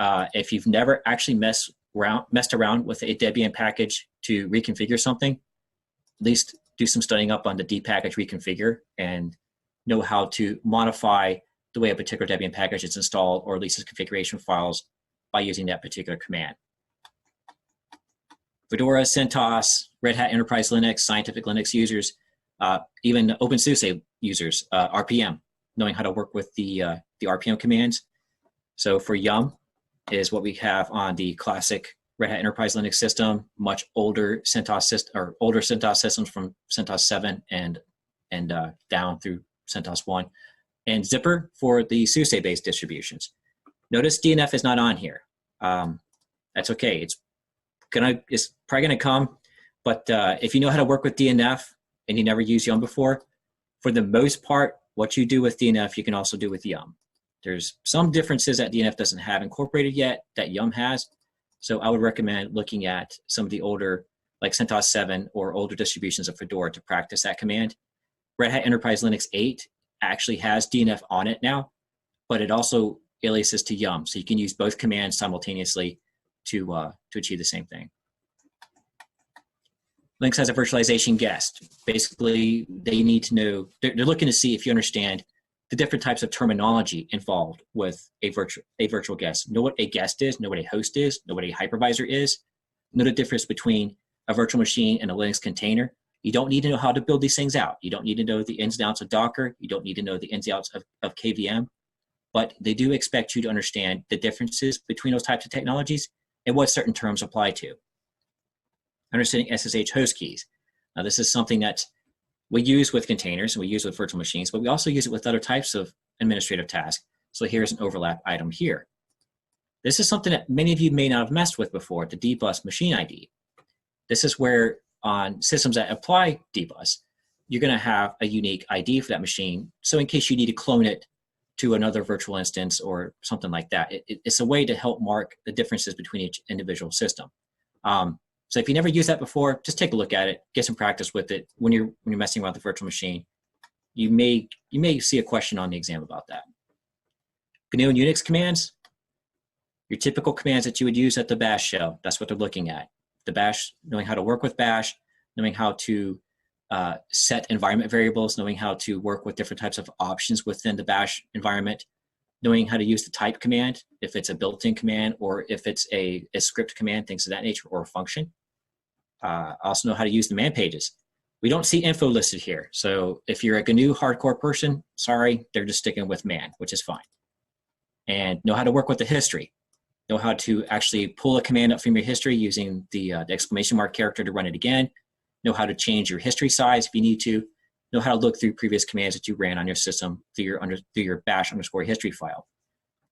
If you've never actually messed around with a Debian package to reconfigure something, at least do some studying up on the dpackage reconfigure and know how to modify the way a particular Debian package is installed, or at least its configuration files, by using that particular command. Fedora, CentOS, Red Hat Enterprise Linux, Scientific Linux users, even OpenSUSE users, RPM, knowing how to work with the RPM commands. So for Yum is what we have on the classic Red Hat Enterprise Linux system, much older CentOS system, or older CentOS systems from CentOS 7 and down through CentOS 1, and Zypper for the SUSE-based distributions. Notice DNF is not on here. That's okay. It's probably gonna come, but if you know how to work with DNF and you never used Yum before, for the most part, what you do with DNF, you can also do with Yum. There's some differences that DNF doesn't have incorporated yet that Yum has. So I would recommend looking at some of the older, like CentOS 7 or older distributions of Fedora to practice that command. Red Hat Enterprise Linux 8 actually has DNF on it now, but it also aliases to Yum. So you can use both commands simultaneously to achieve the same thing. Linux has a virtualization guest. Basically, they need to know, they're looking to see if you understand the different types of terminology involved with a virtual guest. Know what a guest is, know what a host is, know what a hypervisor is, know the difference between a virtual machine and a Linux container. You don't need to know how to build these things out. You don't need to know the ins and outs of Docker. You don't need to know the ins and outs of KVM, but they do expect you to understand the differences between those types of technologies and what certain terms apply to. Understanding SSH host keys. Now this is something that we use with containers and we use with virtual machines, but we also use it with other types of administrative tasks. So here's an overlap item here. This is something that many of you may not have messed with before, the dbus machine ID. This is where on systems that apply dbus, you're gonna have a unique ID for that machine. So in case you need to clone it to another virtual instance or something like that, it's a way to help mark the differences between each individual system. So if you never used that before, just take a look at it, get some practice with it. When you're messing around with the virtual machine, you may see a question on the exam about that. GNU and Unix commands, your typical commands that you would use at the bash shell, that's what they're looking at. The bash, knowing how to work with bash, knowing how to set environment variables, knowing how to work with different types of options within the bash environment, knowing how to use the type command, if it's a built-in command or if it's a script command, things of that nature, or a function. Also know how to use the man pages. We don't see info listed here. So if you're a GNU hardcore person, sorry, they're just sticking with man, which is fine. And know how to work with the history. Know how to actually pull a command up from your history using the exclamation mark character to run it again. Know how to change your history size if you need to. Know how to look through previous commands that you ran on your system through your bash_history file.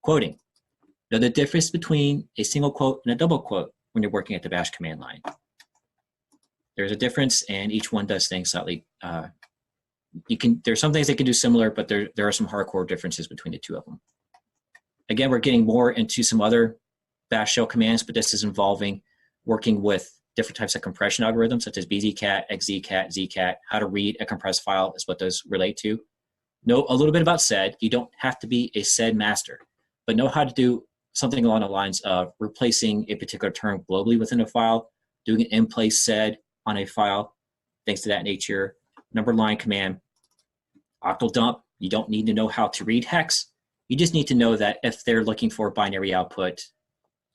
Quoting. Know the difference between a single quote and a double quote when you're working at the bash command line. There's a difference, and each one does things slightly. There's some things they can do similar, but there are some hardcore differences between the two of them. Again, we're getting more into some other bash shell commands, but this is involving working with different types of compression algorithms, such as bzcat, xzcat, zcat. How to read a compressed file is what those relate to. Know a little bit about sed. You don't have to be a sed master, but know how to do something along the lines of replacing a particular term globally within a file, doing an in-place sed on a file, things to that nature. Number line command, octal dump. You don't need to know how to read hex. You just need to know that if they're looking for binary output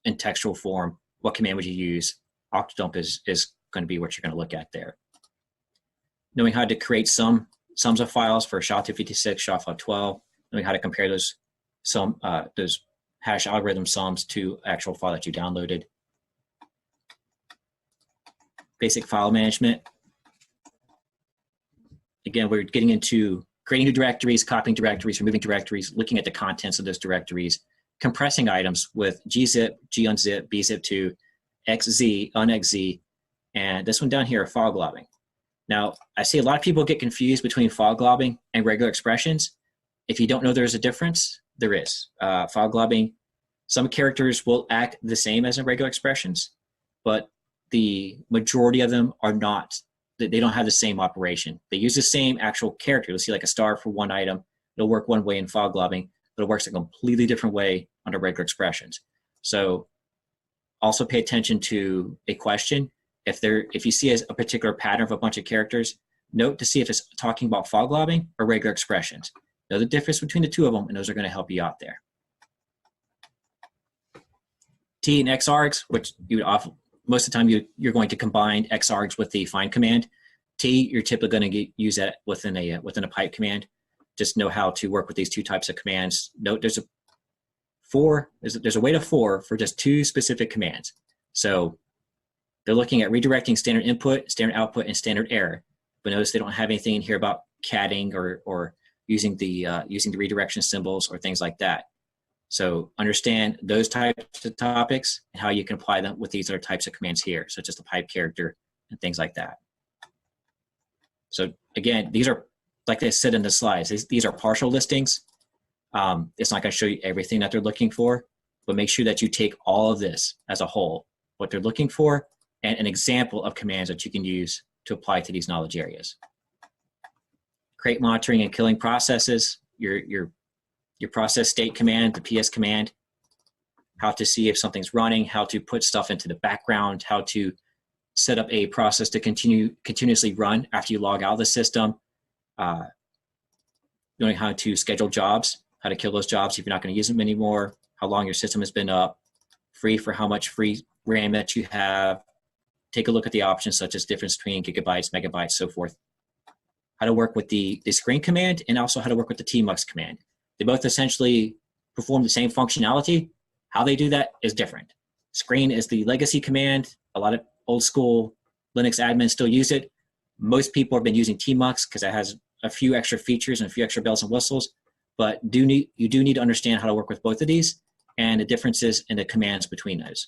in textual form, what command would you use? Octal dump is going to be what you're going to look at there. Knowing how to create sums of files for SHA-256, SHA-512, knowing how to compare those hash algorithm sums to actual file that you downloaded. Basic file management. Again, we're getting into creating new directories, copying directories, removing directories, looking at the contents of those directories, compressing items with gzip, gunzip, bzip2, xz, unxz, and this one down here, file globbing. Now, I see a lot of people get confused between file globbing and regular expressions. If you don't know there's a difference, there is. File globbing, some characters will act the same as in regular expressions, but the majority of them are not. They don't have the same operation. They use the same actual character. You'll see like a star for one item. It'll work one way in file globbing, but it works a completely different way under regular expressions. So also pay attention to a question. If you see a particular pattern of a bunch of characters, note to see if it's talking about file globbing or regular expressions. Know the difference between the two of them, and those are going to help you out there. T and xargs, which you would often, most of the time you're going to combine xargs with the find command. T, you're typically going to use that within a pipe command. Just know how to work with these two types of commands. Note there's a way to for just two specific commands. So they're looking at redirecting standard input, standard output, and standard error. But notice they don't have anything in here about catting or using the redirection symbols or things like that. So understand those types of topics and how you can apply them with these other types of commands here, such as the pipe character and things like that. So again, these are, like I said in the slides, these are partial listings. It's not going to show you everything that they're looking for, but make sure that you take all of this as a whole, what they're looking for, and an example of commands that you can use to apply to these knowledge areas. Create monitoring and killing processes, your process state command, the PS command, how to see if something's running, how to put stuff into the background, how to set up a process to continuously run after you log out of the system, knowing how to schedule jobs, how to kill those jobs if you're not going to use them anymore, how long your system has been up, free for how much free RAM that you have. Take a look at the options such as difference between gigabytes, megabytes, so forth. How to work with the screen command, and also how to work with the tmux command. They both essentially perform the same functionality. How they do that is different. Screen is the legacy command. A lot of old school Linux admins still use it. Most people have been using tmux because it has a few extra features and a few extra bells and whistles, but you do need to understand how to work with both of these and the differences in the commands between those.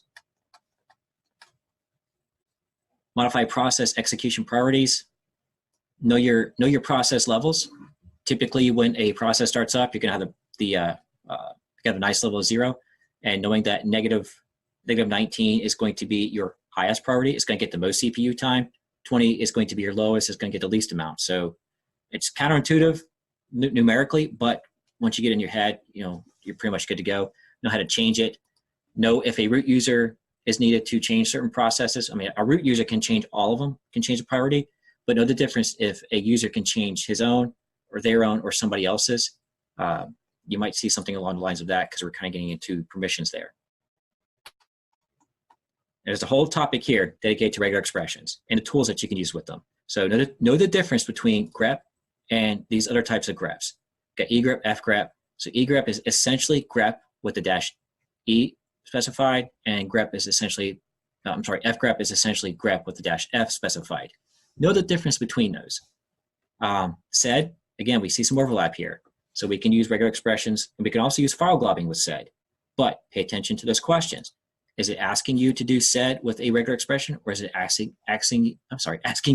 Modify process execution priorities. Know your process levels. Typically, when a process starts up, you're going to have a nice level of 0, and knowing that negative 19 is going to be your highest priority. It's going to get the most CPU time. 20 is going to be your lowest. It's going to get the least amount. So it's counterintuitive numerically, but once you get in your head, you're pretty much good to go. Know how to change it. Know if a root user is needed to change certain processes. I mean, a root user can change all of them, can change the priority, but know the difference if a user can change his own or their own or somebody else's. You might see something along the lines of that because we're kind of getting into permissions there. There's a whole topic here dedicated to regular expressions and the tools that you can use with them. So know the difference between grep and these other types of greps. Got egrep, fgrep. So egrep is essentially grep with the dash E specified, and grep is essentially, fgrep is essentially grep with the dash F specified. Know the difference between those. Sed, again, we see some overlap here. So we can use regular expressions, and we can also use file globbing with sed. But pay attention to those questions. Is it asking you to do sed with a regular expression, or is it asking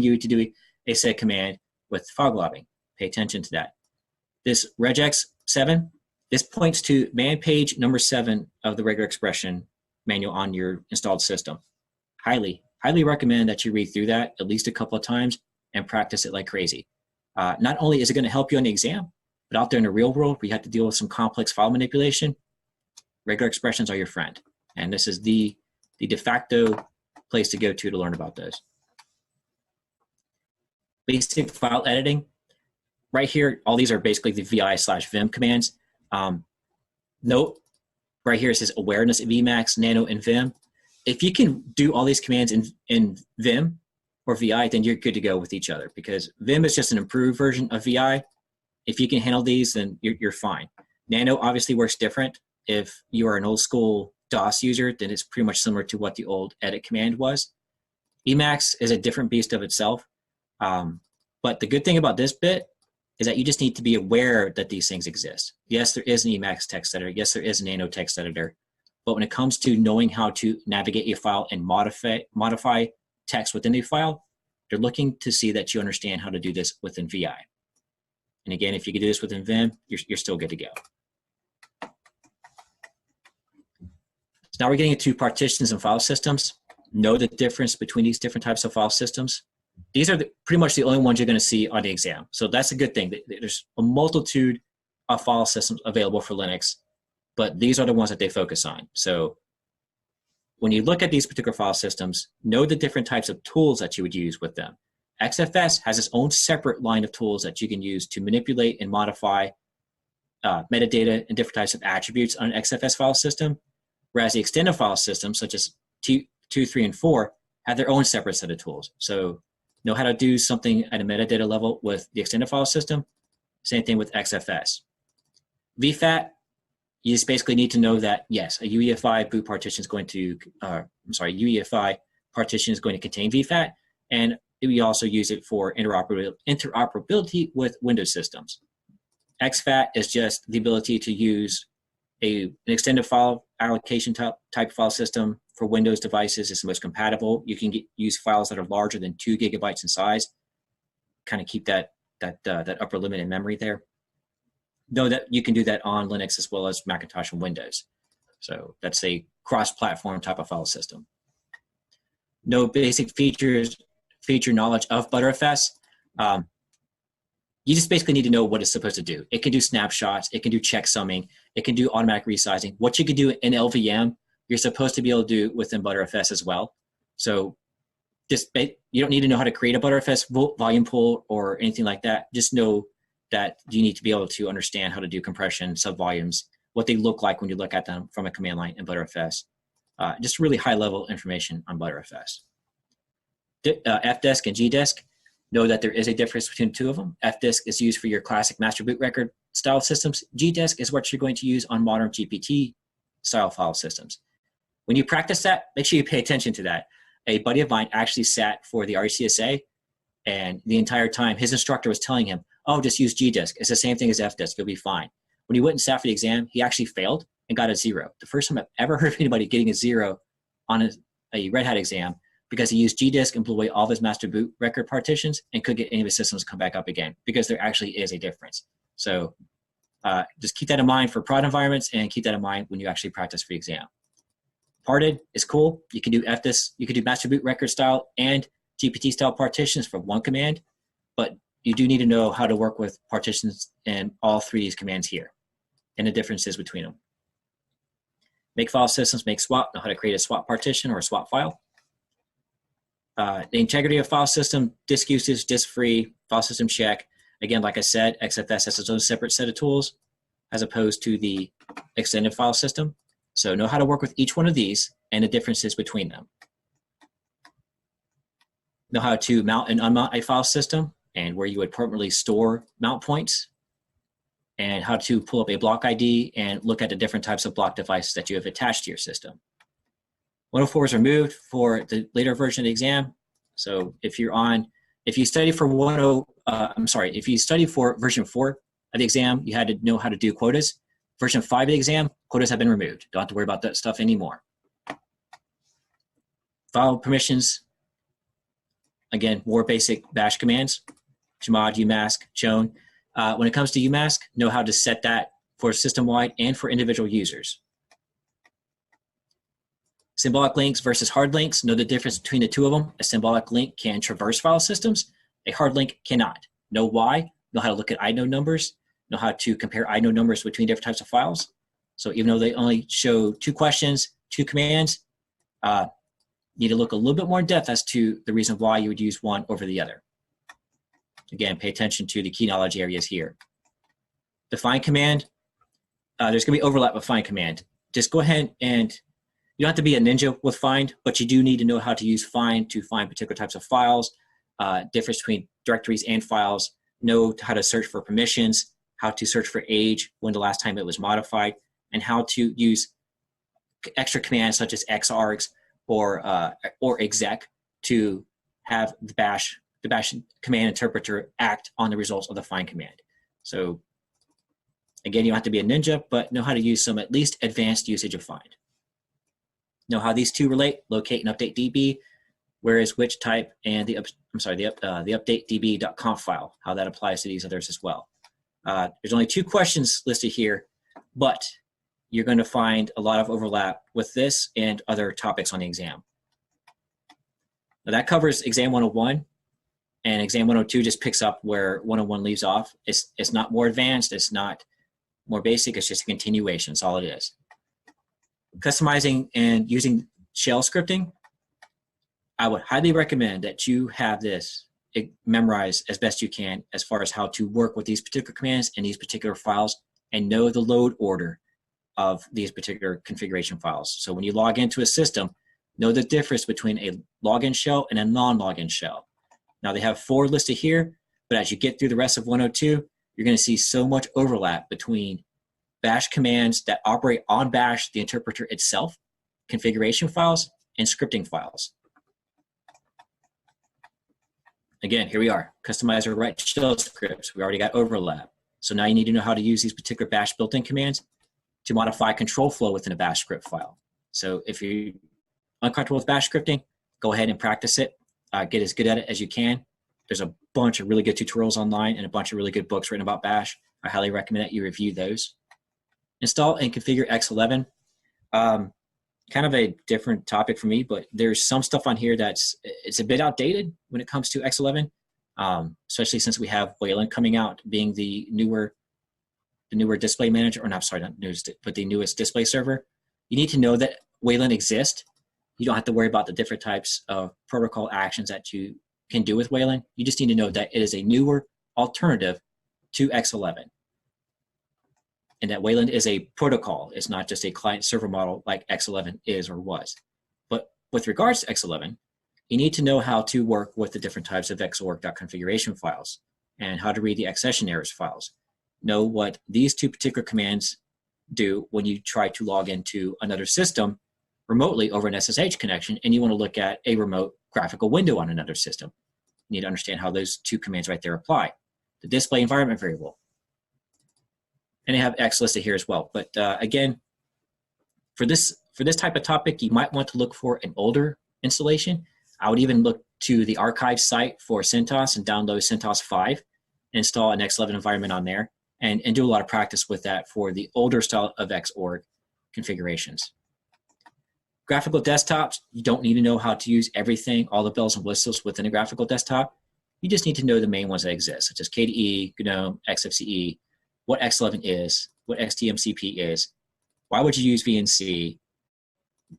you to do a sed command with file globbing? Pay attention to that. This regex 7, this points to man page number 7 of the regular expression manual on your installed system. Highly recommend that you read through that at least a couple of times and practice it like crazy. Not only is it going to help you on the exam, but out there in the real world, where you have to deal with some complex file manipulation, regular expressions are your friend. And this is the de facto place to go to learn about those. Basic file editing. Right here, all these are basically the vi/vim commands. Note, right here it says awareness, Vmax, nano, and vim. If you can do all these commands in vim or vi, then you're good to go with each other, because vim is just an improved version of vi. If you can handle these, then you're fine. Nano obviously works different. If you are an old school DOS user, then it's pretty much similar to what the old edit command was. Emacs is a different beast of itself. But the good thing about this bit is that you just need to be aware that these things exist. Yes, there is an Emacs text editor. Yes, there is a Nano text editor. But when it comes to knowing how to navigate a file and modify text within a file, they're looking to see that you understand how to do this within VI. And again, if you can do this within Vim, you're still good to go. So now we're getting into partitions and file systems. Know the difference between these different types of file systems. These are pretty much the only ones you're going to see on the exam. So that's a good thing. There's a multitude of file systems available for Linux, but these are the ones that they focus on. So when you look at these particular file systems, know the different types of tools that you would use with them. XFS has its own separate line of tools that you can use to manipulate and modify metadata and different types of attributes on an XFS file system, whereas the extended file systems, such as 2, 3, and 4, have their own separate set of tools. So know how to do something at a metadata level with the extended file system. Same thing with XFS. VFAT, you just basically need to know that, yes, a UEFI boot partition is going to, UEFI partition is going to contain VFAT, and we also use it for interoperability with Windows systems. XFAT is just the ability to use an extended file allocation type file system for Windows devices. It's the most compatible. You can use files that are larger than 2 gigabytes in size. Kind of keep that upper limit in memory there. Know that you can do that on Linux as well as Macintosh and Windows. So that's a cross-platform type of file system. Know basic feature knowledge of Btrfs. You just basically need to know what it's supposed to do. It can do snapshots. It can do checksumming. It can do automatic resizing. What you can do in LVM, you're supposed to be able to do within Btrfs as well. So you don't need to know how to create a Btrfs volume pool or anything like that. Just know that you need to be able to understand how to do compression, subvolumes, what they look like when you look at them from a command line in Btrfs. Just really high-level information on Btrfs. Fdisk and Gdisk, know that there is a difference between the two of them. Fdisk is used for your classic master boot record style systems. Gdisk is what you're going to use on modern GPT style file systems. When you practice that, make sure you pay attention to that. A buddy of mine actually sat for the RCSA, and the entire time his instructor was telling him, oh, just use Gdisk. It's the same thing as Fdisk. You'll be fine. When he went and sat for the exam, he actually failed and got a 0. The first time I've ever heard of anybody getting a 0 on a Red Hat exam, because he used Gdisk and blew away all of his master boot record partitions and could get any of his systems to come back up again, because there actually is a difference. So just keep that in mind for prod environments, and keep that in mind when you actually practice for the exam. Parted is cool. You can do Fdisk, you can do master boot record style and GPT style partitions for one command, but you do need to know how to work with partitions in all 3 of these commands here and the differences between them. Make file systems, make swap, know how to create a swap partition or a swap file. The integrity of file system, disk usage, disk free, file system check. Again, like I said, XFS has its own separate set of tools as opposed to the extended file system. So know how to work with each one of these and the differences between them. know how to mount and unmount a file system and where you would permanently store mount points, and how to pull up a block ID and look at the different types of block devices that you have attached to your system. 104 is removed for the later version of the exam. So if you study for if you study for version 4 of the exam, you had to know how to do quotas. Version 5 of the exam, quotas have been removed. Don't have to worry about that stuff anymore. File permissions, again, more basic bash commands, chmod, umask, chown. When it comes to umask, know how to set that for system-wide and for individual users. Symbolic links versus hard links, know the difference between the two of them. A symbolic link can traverse file systems. A hard link cannot. Know why, know how to look at inode numbers, know how to compare inode numbers between different types of files. So even though they only show 2 questions, 2 commands, you need to look a little bit more in depth as to the reason why you would use one over the other. Again, pay attention to the key knowledge areas here. The find command, there's going to be overlap with find command. Just go ahead and, you don't have to be a ninja with find, but you do need to know how to use find to find particular types of files, difference between directories and files, know how to search for permissions, how to search for age, when the last time it was modified, and how to use extra commands such as xargs or exec to have the bash command interpreter act on the results of the find command. So again, you don't have to be a ninja, but know how to use some at least advanced usage of find. Know how these two relate, locate and update DB, where is which type, and the update db.conf file, how that applies to these others as well. There's only 2 questions listed here, but you're going to find a lot of overlap with this and other topics on the exam. Now that covers exam 101, and exam 102 just picks up where 101 leaves off. It's not more advanced, it's not more basic, it's just a continuation, that's all it is. Customizing and using shell scripting, I would highly recommend that you have this memorized as best you can as far as how to work with these particular commands and these particular files and know the load order of these particular configuration files. So when you log into a system, know the difference between a login shell and a non-login shell. Now they have 4 listed here, but as you get through the rest of 102, you're going to see so much overlap between bash commands that operate on bash, the interpreter itself, configuration files, and scripting files. Again, here we are, customize or write shell scripts. We already got overlap. So now you need to know how to use these particular bash built-in commands to modify control flow within a bash script file. So if you're uncomfortable with bash scripting, go ahead and practice it. Get as good at it as you can. There's a bunch of really good tutorials online and a bunch of really good books written about bash. I highly recommend that you review those. Install and configure X11. Kind of a different topic for me, but there's some stuff on here it's a bit outdated when it comes to X11, especially since we have Wayland coming out, being the newer display manager, or not, sorry, not newest, but the newest display server. You need to know that Wayland exists. You don't have to worry about the different types of protocol actions that you can do with Wayland. You just need to know that it is a newer alternative to X11. And that Wayland is a protocol. It's not just a client-server model like X11 is or was. But with regards to X11, you need to know how to work with the different types of xorg.configuration files and how to read the accession errors files. Know what these 2 particular commands do when you try to log into another system remotely over an SSH connection and you want to look at a remote graphical window on another system. You need to understand how those 2 commands right there apply. The display environment variable. And they have X listed here as well. But again, for this type of topic, you might want to look for an older installation. I would even look to the archive site for CentOS and download CentOS 5, install an X11 environment on there, and do a lot of practice with that for the older style of Xorg configurations. Graphical desktops, you don't need to know how to use everything, all the bells and whistles within a graphical desktop. You just need to know the main ones that exist, such as KDE, GNOME, XFCE, what X11 is, what XTMCP is, why would you use VNC,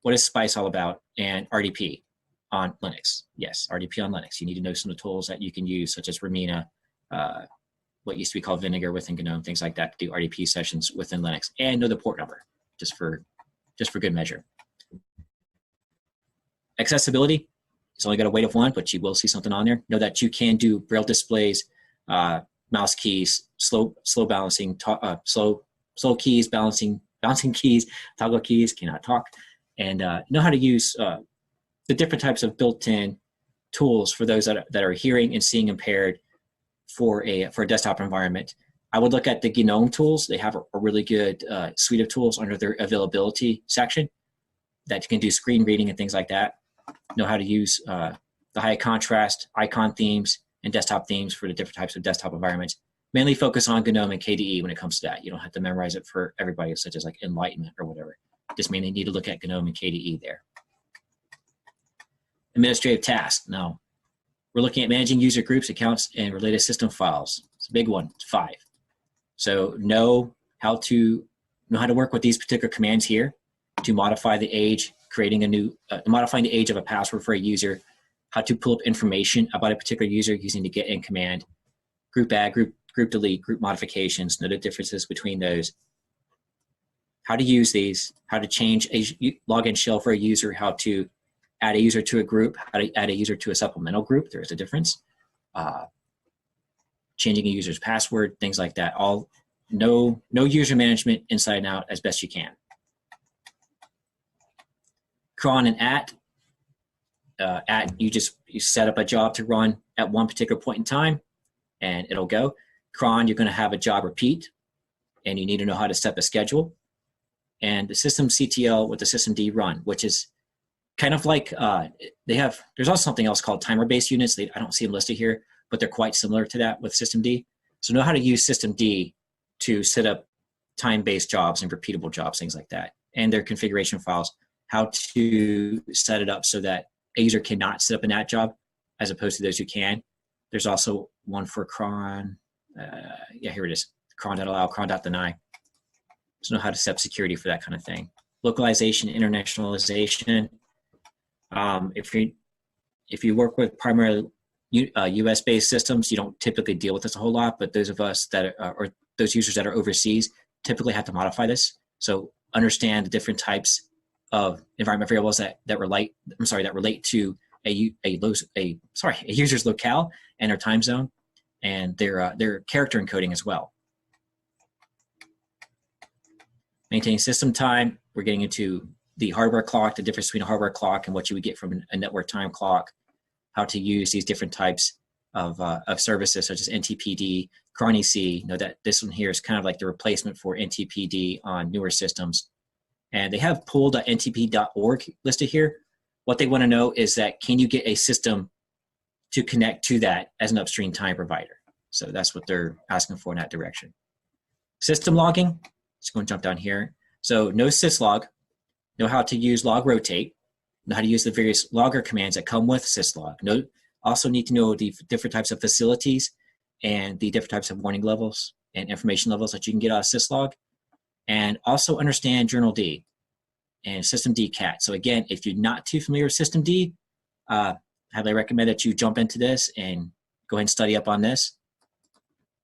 what is Spice all about, and RDP on Linux. Yes, RDP on Linux. You need to know some of the tools that you can use, such as Ramina, what used to be called Vinegar within GNOME, things like that, to do RDP sessions within Linux, and know the port number, just for good measure. Accessibility, It's only got a weight of 1, but you will see something on there. Know that you can do braille displays, mouse keys, slow balancing, slow keys, bouncing keys, toggle keys, cannot talk, and know how to use the different types of built-in tools for those that are hearing and seeing impaired for a desktop environment. I would look at the GNOME tools. They have a really good suite of tools under their availability section that you can do screen reading and things like that. Know how to use the high contrast icon themes and desktop themes for the different types of desktop environments. Mainly focus on GNOME and KDE when it comes to that. You don't have to memorize it for everybody, such as like Enlightenment or whatever. Just mainly need to look at GNOME and KDE there. Administrative tasks. Now, we're looking at managing user groups, accounts, and related system files. It's a big one. It's 5. So know how to work with these particular commands here to modify the age, creating a new, modifying the age of a password for a user, how to pull up information about a particular user using the get in command, group add, group delete, group modifications, know the differences between those, how to use these, how to change a login shell for a user, how to add a user to a group, how to add a user to a supplemental group. There is a difference. Changing a user's password, things like that. All know user management inside and out as best you can. Cron and at you set up a job to run at one particular point in time, and it'll go. Cron, you're going to have a job repeat, and you need to know how to set the schedule. And the system CTL with the systemd run, which is kind of like there's also something else called timer-based units. I don't see them listed here, but they're quite similar to that with systemd. So know how to use systemd to set up time-based jobs and repeatable jobs, things like that, and their configuration files. How to set it up so that a user cannot set up an at job as opposed to those who can. There's also one for cron. Yeah, here it is. Cron.allow, cron.deny. So know how to set up security for that kind of thing. Localization, internationalization. If you work with primarily US-based systems, you don't typically deal with this a whole lot, but those of us that or those users that are overseas typically have to modify this. So understand the different types of environment variables that relate to a user's locale and their time zone and their character encoding as well. Maintaining system time. We're getting into the hardware clock, the difference between a hardware clock and what you would get from a network time clock. How to use these different types of services such as NTPD, cron-EC. Know that this one here is kind of like the replacement for NTPD on newer systems. And they have pool.ntp.org listed here. What they want to know is that can you get a system to connect to that as an upstream time provider? So that's what they're asking for in that direction. System logging, just going to jump down here. So know syslog, know how to use log rotate, know how to use the various logger commands that come with syslog. Also need to know the different types of facilities and the different types of warning levels and information levels that you can get out of syslog. And also understand journal D and systemd cat. So again, if you're not too familiar with systemd, highly recommend that you jump into this and go ahead and study up on this.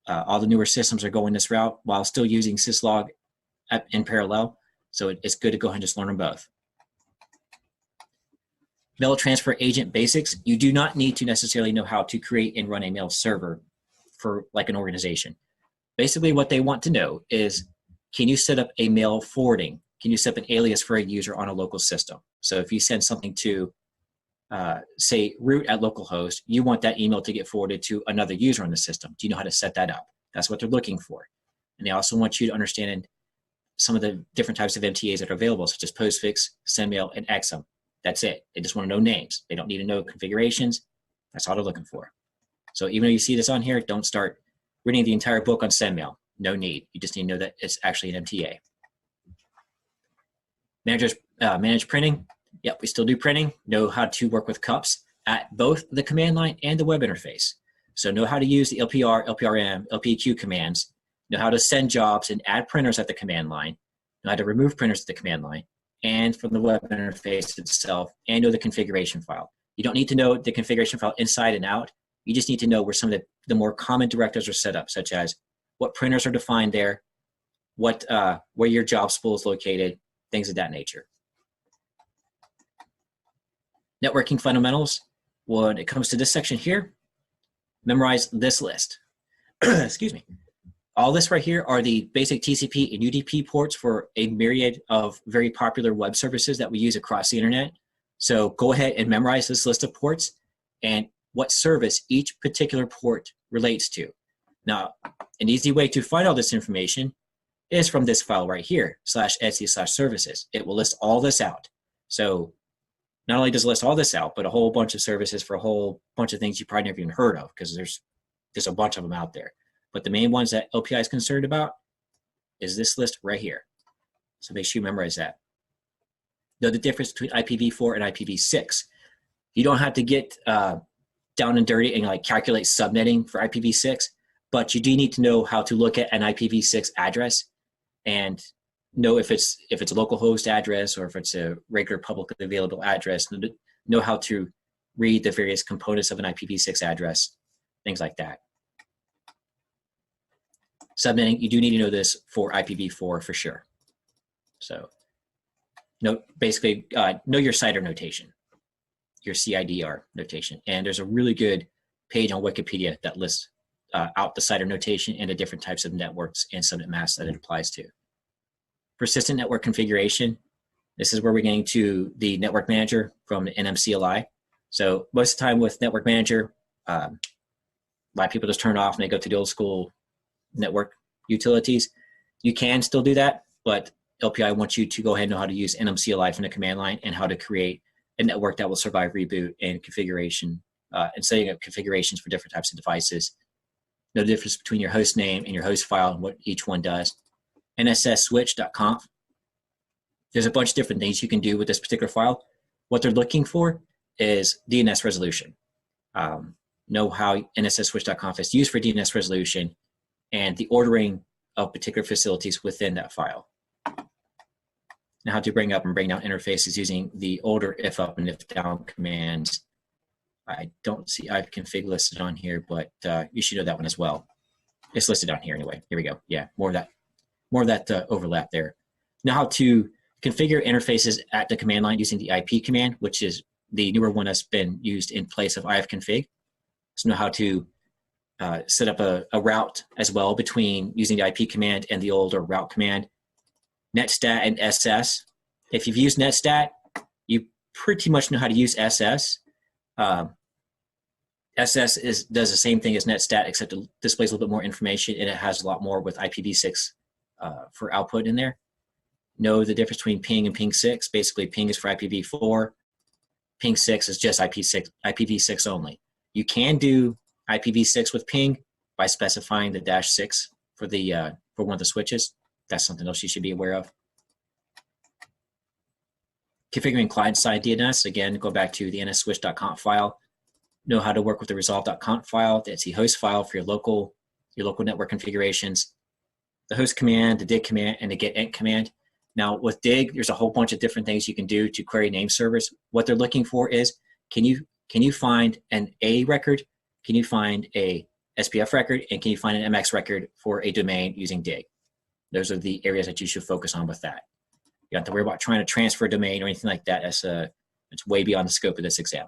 All the newer systems are going this route while still using syslog in parallel. So it's good to go ahead and just learn them both. Mail transfer agent basics. You do not need to necessarily know how to create and run a mail server for like an organization. Basically what they want to know is, can you set up a mail forwarding? Can you set up an alias for a user on a local system? So if you send something to, say, root at localhost, you want that email to get forwarded to another user on the system. Do you know how to set that up? That's what they're looking for. And they also want you to understand some of the different types of MTAs that are available, such as postfix, sendmail, and exam. That's it. They just want to know names. They don't need to know configurations. That's all they're looking for. So even though you see this on here, don't start reading the entire book on sendmail. No need. You just need to know that it's actually an MTA. Manage printing. Yep, we still do printing. Know how to work with cups at both the command line and the web interface. So know how to use the LPR, LPRM, LPIQ commands. Know how to send jobs and add printers at the command line. Know how to remove printers at the command line and from the web interface itself, and know the configuration file. You don't need to know the configuration file inside and out. You just need to know where some of the more common directives are set up, such as what printers are defined there, where your job spool is located, things of that nature. Networking fundamentals. when it comes to this section here, memorize this list. Excuse me. All this right here are the basic TCP and UDP ports for a myriad of very popular web services that we use across the internet. So go ahead and memorize this list of ports and what service each particular port relates to. Now, an easy way to find all this information is from this file right here, /etc/services. It will list all this out. So not only does it list all this out, but a whole bunch of services for a whole bunch of things you probably never even heard of, because there's a bunch of them out there. But the main ones that LPI is concerned about is this list right here. So make sure you memorize that. Know the difference between IPv4 and IPv6. You don't have to get down and dirty and like calculate subnetting for IPv6, but you do need to know how to look at an IPv6 address and know if it's a localhost address or if it's a regular publicly available address. Know how to read the various components of an IPv6 address, things like that. Subnetting, you do need to know this for IPv4 for sure. So, basically, know your CIDR notation, your CIDR notation. And there's a really good page on Wikipedia that lists out the CIDR notation and the different types of networks and subnet masks that it applies to. Persistent network configuration. This is where we're getting to the network manager from the NMCLI. So most of the time with network manager, a lot of people just turn it off and they go to the old school network utilities. You can still do that, but LPI wants you to go ahead and know how to use NMCLI from the command line and how to create a network that will survive reboot and configuration and setting up configurations for different types of devices. Know the difference between your host name and your host file and what each one does. NSSSwitch.conf. There's a bunch of different things you can do with this particular file. What they're looking for is DNS resolution. Know how NSSSwitch.conf is used for DNS resolution and the ordering of particular facilities within that file. Now how to bring up and bring down interfaces using the older if up and if down commands. I don't see ifconfig listed on here, but you should know that one as well. It's listed on here anyway. Here we go. Yeah, more of that overlap there. Now how to configure interfaces at the command line using the IP command, which is the newer one that's been used in place of ifconfig. So know how to set up a route as well between using the IP command and the older route command. Netstat and SS. If you've used Netstat, you pretty much know how to use SS. SS does the same thing as Netstat, except it displays a little bit more information and it has a lot more with IPv6 for output in there. Know the difference between ping and ping6. Basically, ping is for IPv4. Ping6 is just IPv6 only. You can do IPv6 with ping by specifying the -6 for one of the switches. That's something else you should be aware of. Configuring client-side DNS. Again, go back to the nsswitch.conf file. Know how to work with the resolve.conf file. That's the host file for your local network configurations. The host command, the dig command, and the get ent command. Now with dig, there's a whole bunch of different things you can do to query name servers. What they're looking for is, can you find an A record? Can you find a SPF record? And can you find an MX record for a domain using dig? Those are the areas that you should focus on with that. You don't have to worry about trying to transfer a domain or anything like that. It's way beyond the scope of this exam.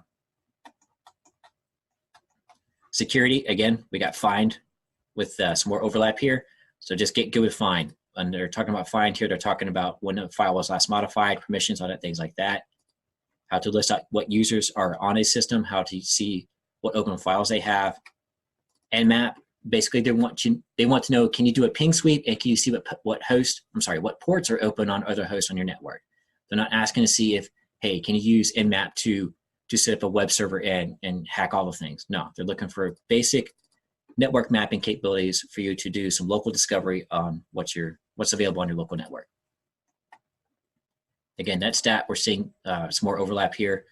Security, again, we got find with some more overlap here. So just get good with find. When they're talking about find here, they're talking about when a file was last modified, permissions, all that, things like that. How to list out what users are on a system, how to see what open files they have. Nmap, basically they want to know, can you do a ping sweep and can you see what ports are open on other hosts on your network? They're not asking to see if, hey, can you use Nmap to set up a web server and hack all the things? No, they're looking for basic network mapping capabilities for you to do some local discovery on what's available on your local network. Again, Netstat, we're seeing some more overlap here.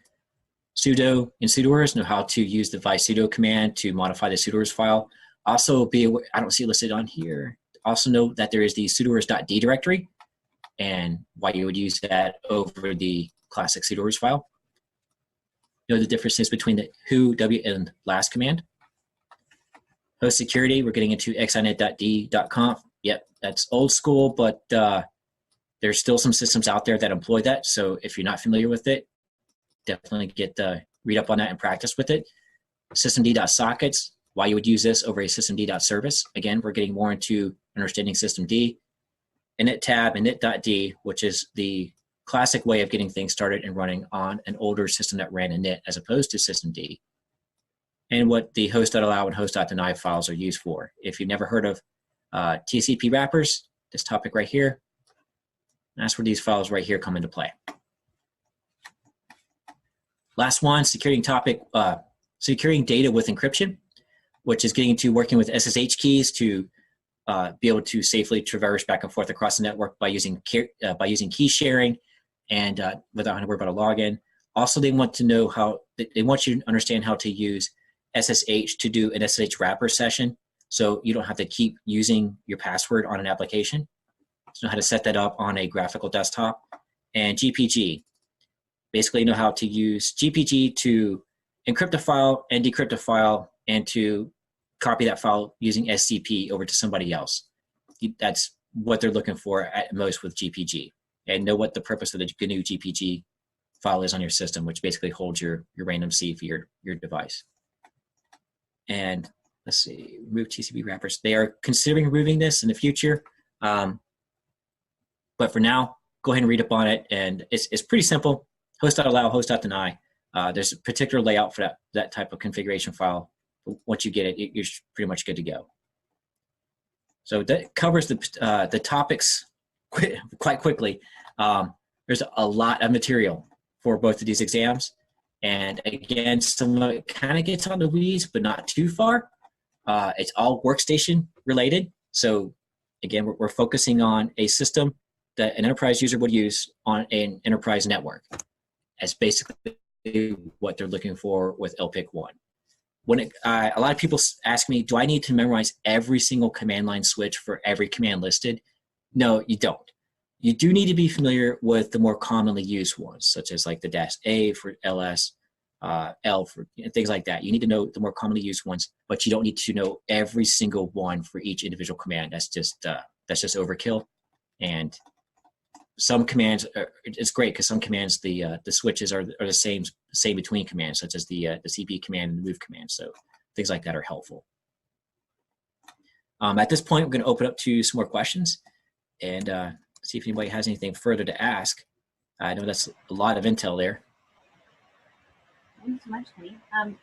Sudo and sudoers, know how to use the sudo command to modify the sudoers file. Also be aware, I don't see it listed on here. Also know that there is the sudoers.d directory and why you would use that over the classic sudoers file. Know the differences between the who, w, and last command. Host security, we're getting into xinet.d.conf. Yep, that's old school, but there's still some systems out there that employ that. So if you're not familiar with it, definitely get read up on that and practice with it. Systemd.sockets, why you would use this over a systemd.service. Again, we're getting more into understanding systemd. Init tab, init.d, which is the classic way of getting things started and running on an older system that ran init as opposed to systemd. And what the host.allow and host.deny files are used for. If you've never heard of TCP wrappers, this topic right here, that's where these files right here come into play. Last one, securing topic, securing data with encryption, which is getting to working with SSH keys to be able to safely traverse back and forth across the network by using key sharing and without having to worry about a login. Also, they want to know how, they want you to understand how to use SSH to do an SSH wrapper session, so you don't have to keep using your password on an application. So know how to set that up on a graphical desktop. And GPG, basically know how to use GPG to encrypt a file and decrypt a file and to copy that file using SCP over to somebody else. That's what they're looking for at most with GPG. And know what the purpose of the GNU GPG file is on your system, which basically holds your random C for your device. And let's see, remove TCP wrappers. They are considering removing this in the future. But for now, go ahead and read up on it. And it's pretty simple. Host.allow, host.deny. There's a particular layout for that type of configuration file. Once you get it, you're pretty much good to go. So that covers the topics quite quickly. There's a lot of material for both of these exams. And again, some of it kind of gets on the weeds, but not too far. It's all workstation related. So again, we're focusing on a system that an enterprise user would use on an enterprise network. That's basically what they're looking for with LPIC-1. When a lot of people ask me, do I need to memorize every single command line switch for every command listed? No, you don't. You do need to be familiar with the more commonly used ones, such as like the -A for LS, L for things like that. You need to know the more commonly used ones, but you don't need to know every single one for each individual command. That's just overkill. And some commands, it's great because some commands, the switches are the same between commands, such as the CP command and the move command. So things like that are helpful. At this point, we're going to open up to some more questions and see if anybody has anything further to ask. I know that's a lot of intel there. Thanks so much, Kenny.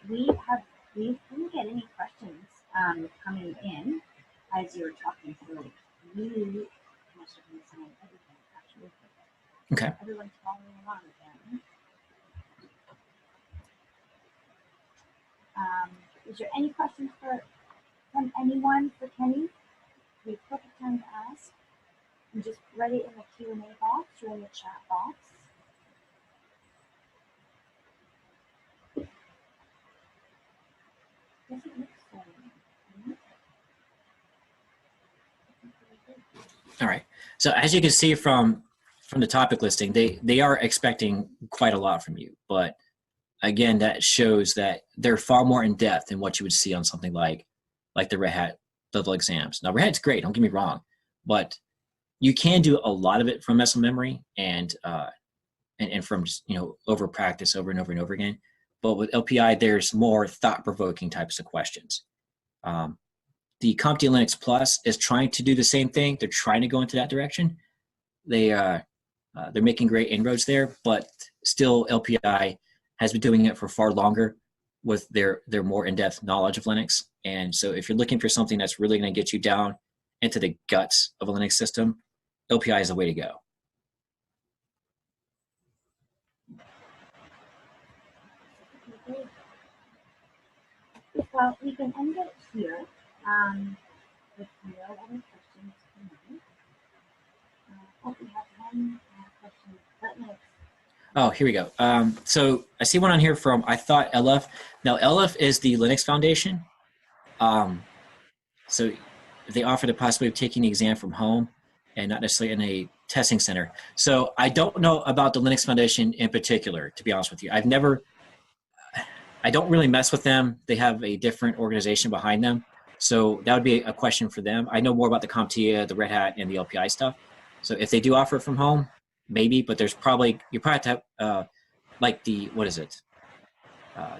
We didn't get any questions coming in as you were talking, so you must have been saying everything, actually. Okay. Everyone's following along again. Is there any questions from anyone for Kenny? We have perfect time to ask. And just write it in the Q&A box or in the chat box. Doesn't look so. All right. So as you can see from the topic listing, they are expecting quite a lot from you. But again, that shows that they're far more in depth than what you would see on something like the Red Hat level exams. Now, Red Hat's great. Don't get me wrong, but you can do a lot of it from muscle memory and from just, over practice over and over and over again. But with LPI, there's more thought-provoking types of questions. The CompTIA Linux Plus is trying to do the same thing. They're trying to go into that direction. They're making great inroads there, but still LPI has been doing it for far longer with their more in-depth knowledge of Linux. And so if you're looking for something that's really going to get you down into the guts of a Linux system, LPI is the way to go. Well, we can end it here with no other questions tonight. We have one question. Oh, here we go. So I see one on here from, I thought LF. Now, LF is the Linux Foundation. So they offer the possibility of taking the exam from home and not necessarily in a testing center. So I don't know about the Linux Foundation in particular, to be honest with you. I don't really mess with them. They have a different organization behind them. So that would be a question for them. I know more about the CompTIA, the Red Hat, and the LPI stuff. So if they do offer it from home, maybe, but you probably have to have, like what is it?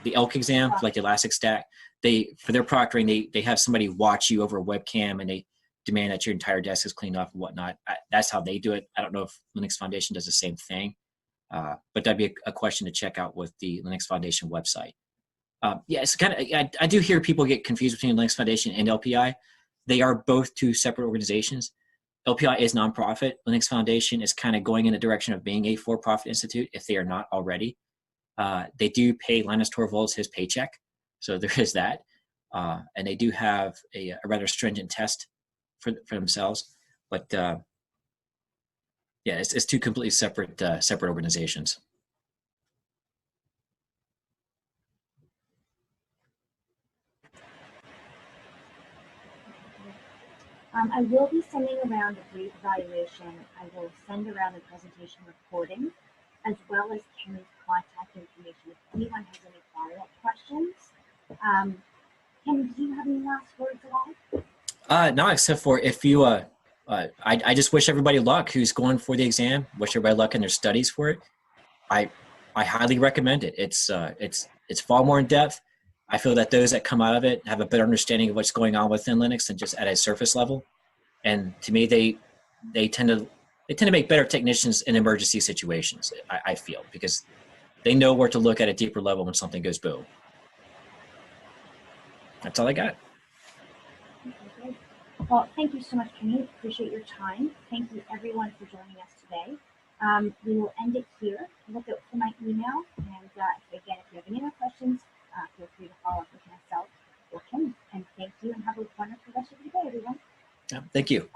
the ELK exam, like the Elastic Stack, for their proctoring, they have somebody watch you over a webcam and they demand that your entire desk is cleaned off and whatnot. That's how they do it. I don't know if Linux Foundation does the same thing, but that'd be a question to check out with the Linux Foundation website. Yeah, it's kind of, I do hear people get confused between Linux Foundation and LPI. They are both two separate organizations. LPI is nonprofit. Linux Foundation is kind of going in the direction of being a for-profit institute if they are not already. They do pay Linus Torvalds his paycheck, so there is that. And they do have a rather stringent test for themselves. But yeah, it's two completely separate organizations. I will be sending around a brief evaluation. I will send around the presentation recording, as well as Kenny's contact information if anyone has any follow-up questions. Kenny, do you have any last words at all? No, except for if you, I just wish everybody luck who's going for the exam. Wish everybody luck in their studies for it. I highly recommend it. It's far more in depth. I feel that those that come out of it have a better understanding of what's going on within Linux than just at a surface level. And to me, they tend to make better technicians in emergency situations. I feel, because they know where to look at a deeper level when something goes boom. That's all I got. Okay, well, thank you so much, Kenny. Appreciate your time. Thank you, everyone, for joining us today. We will end it here. Look out for my email. And again, if you have any other questions, feel free to follow up with myself or Kenny. And thank you, and have a wonderful rest of your day, everyone. Yeah, thank you.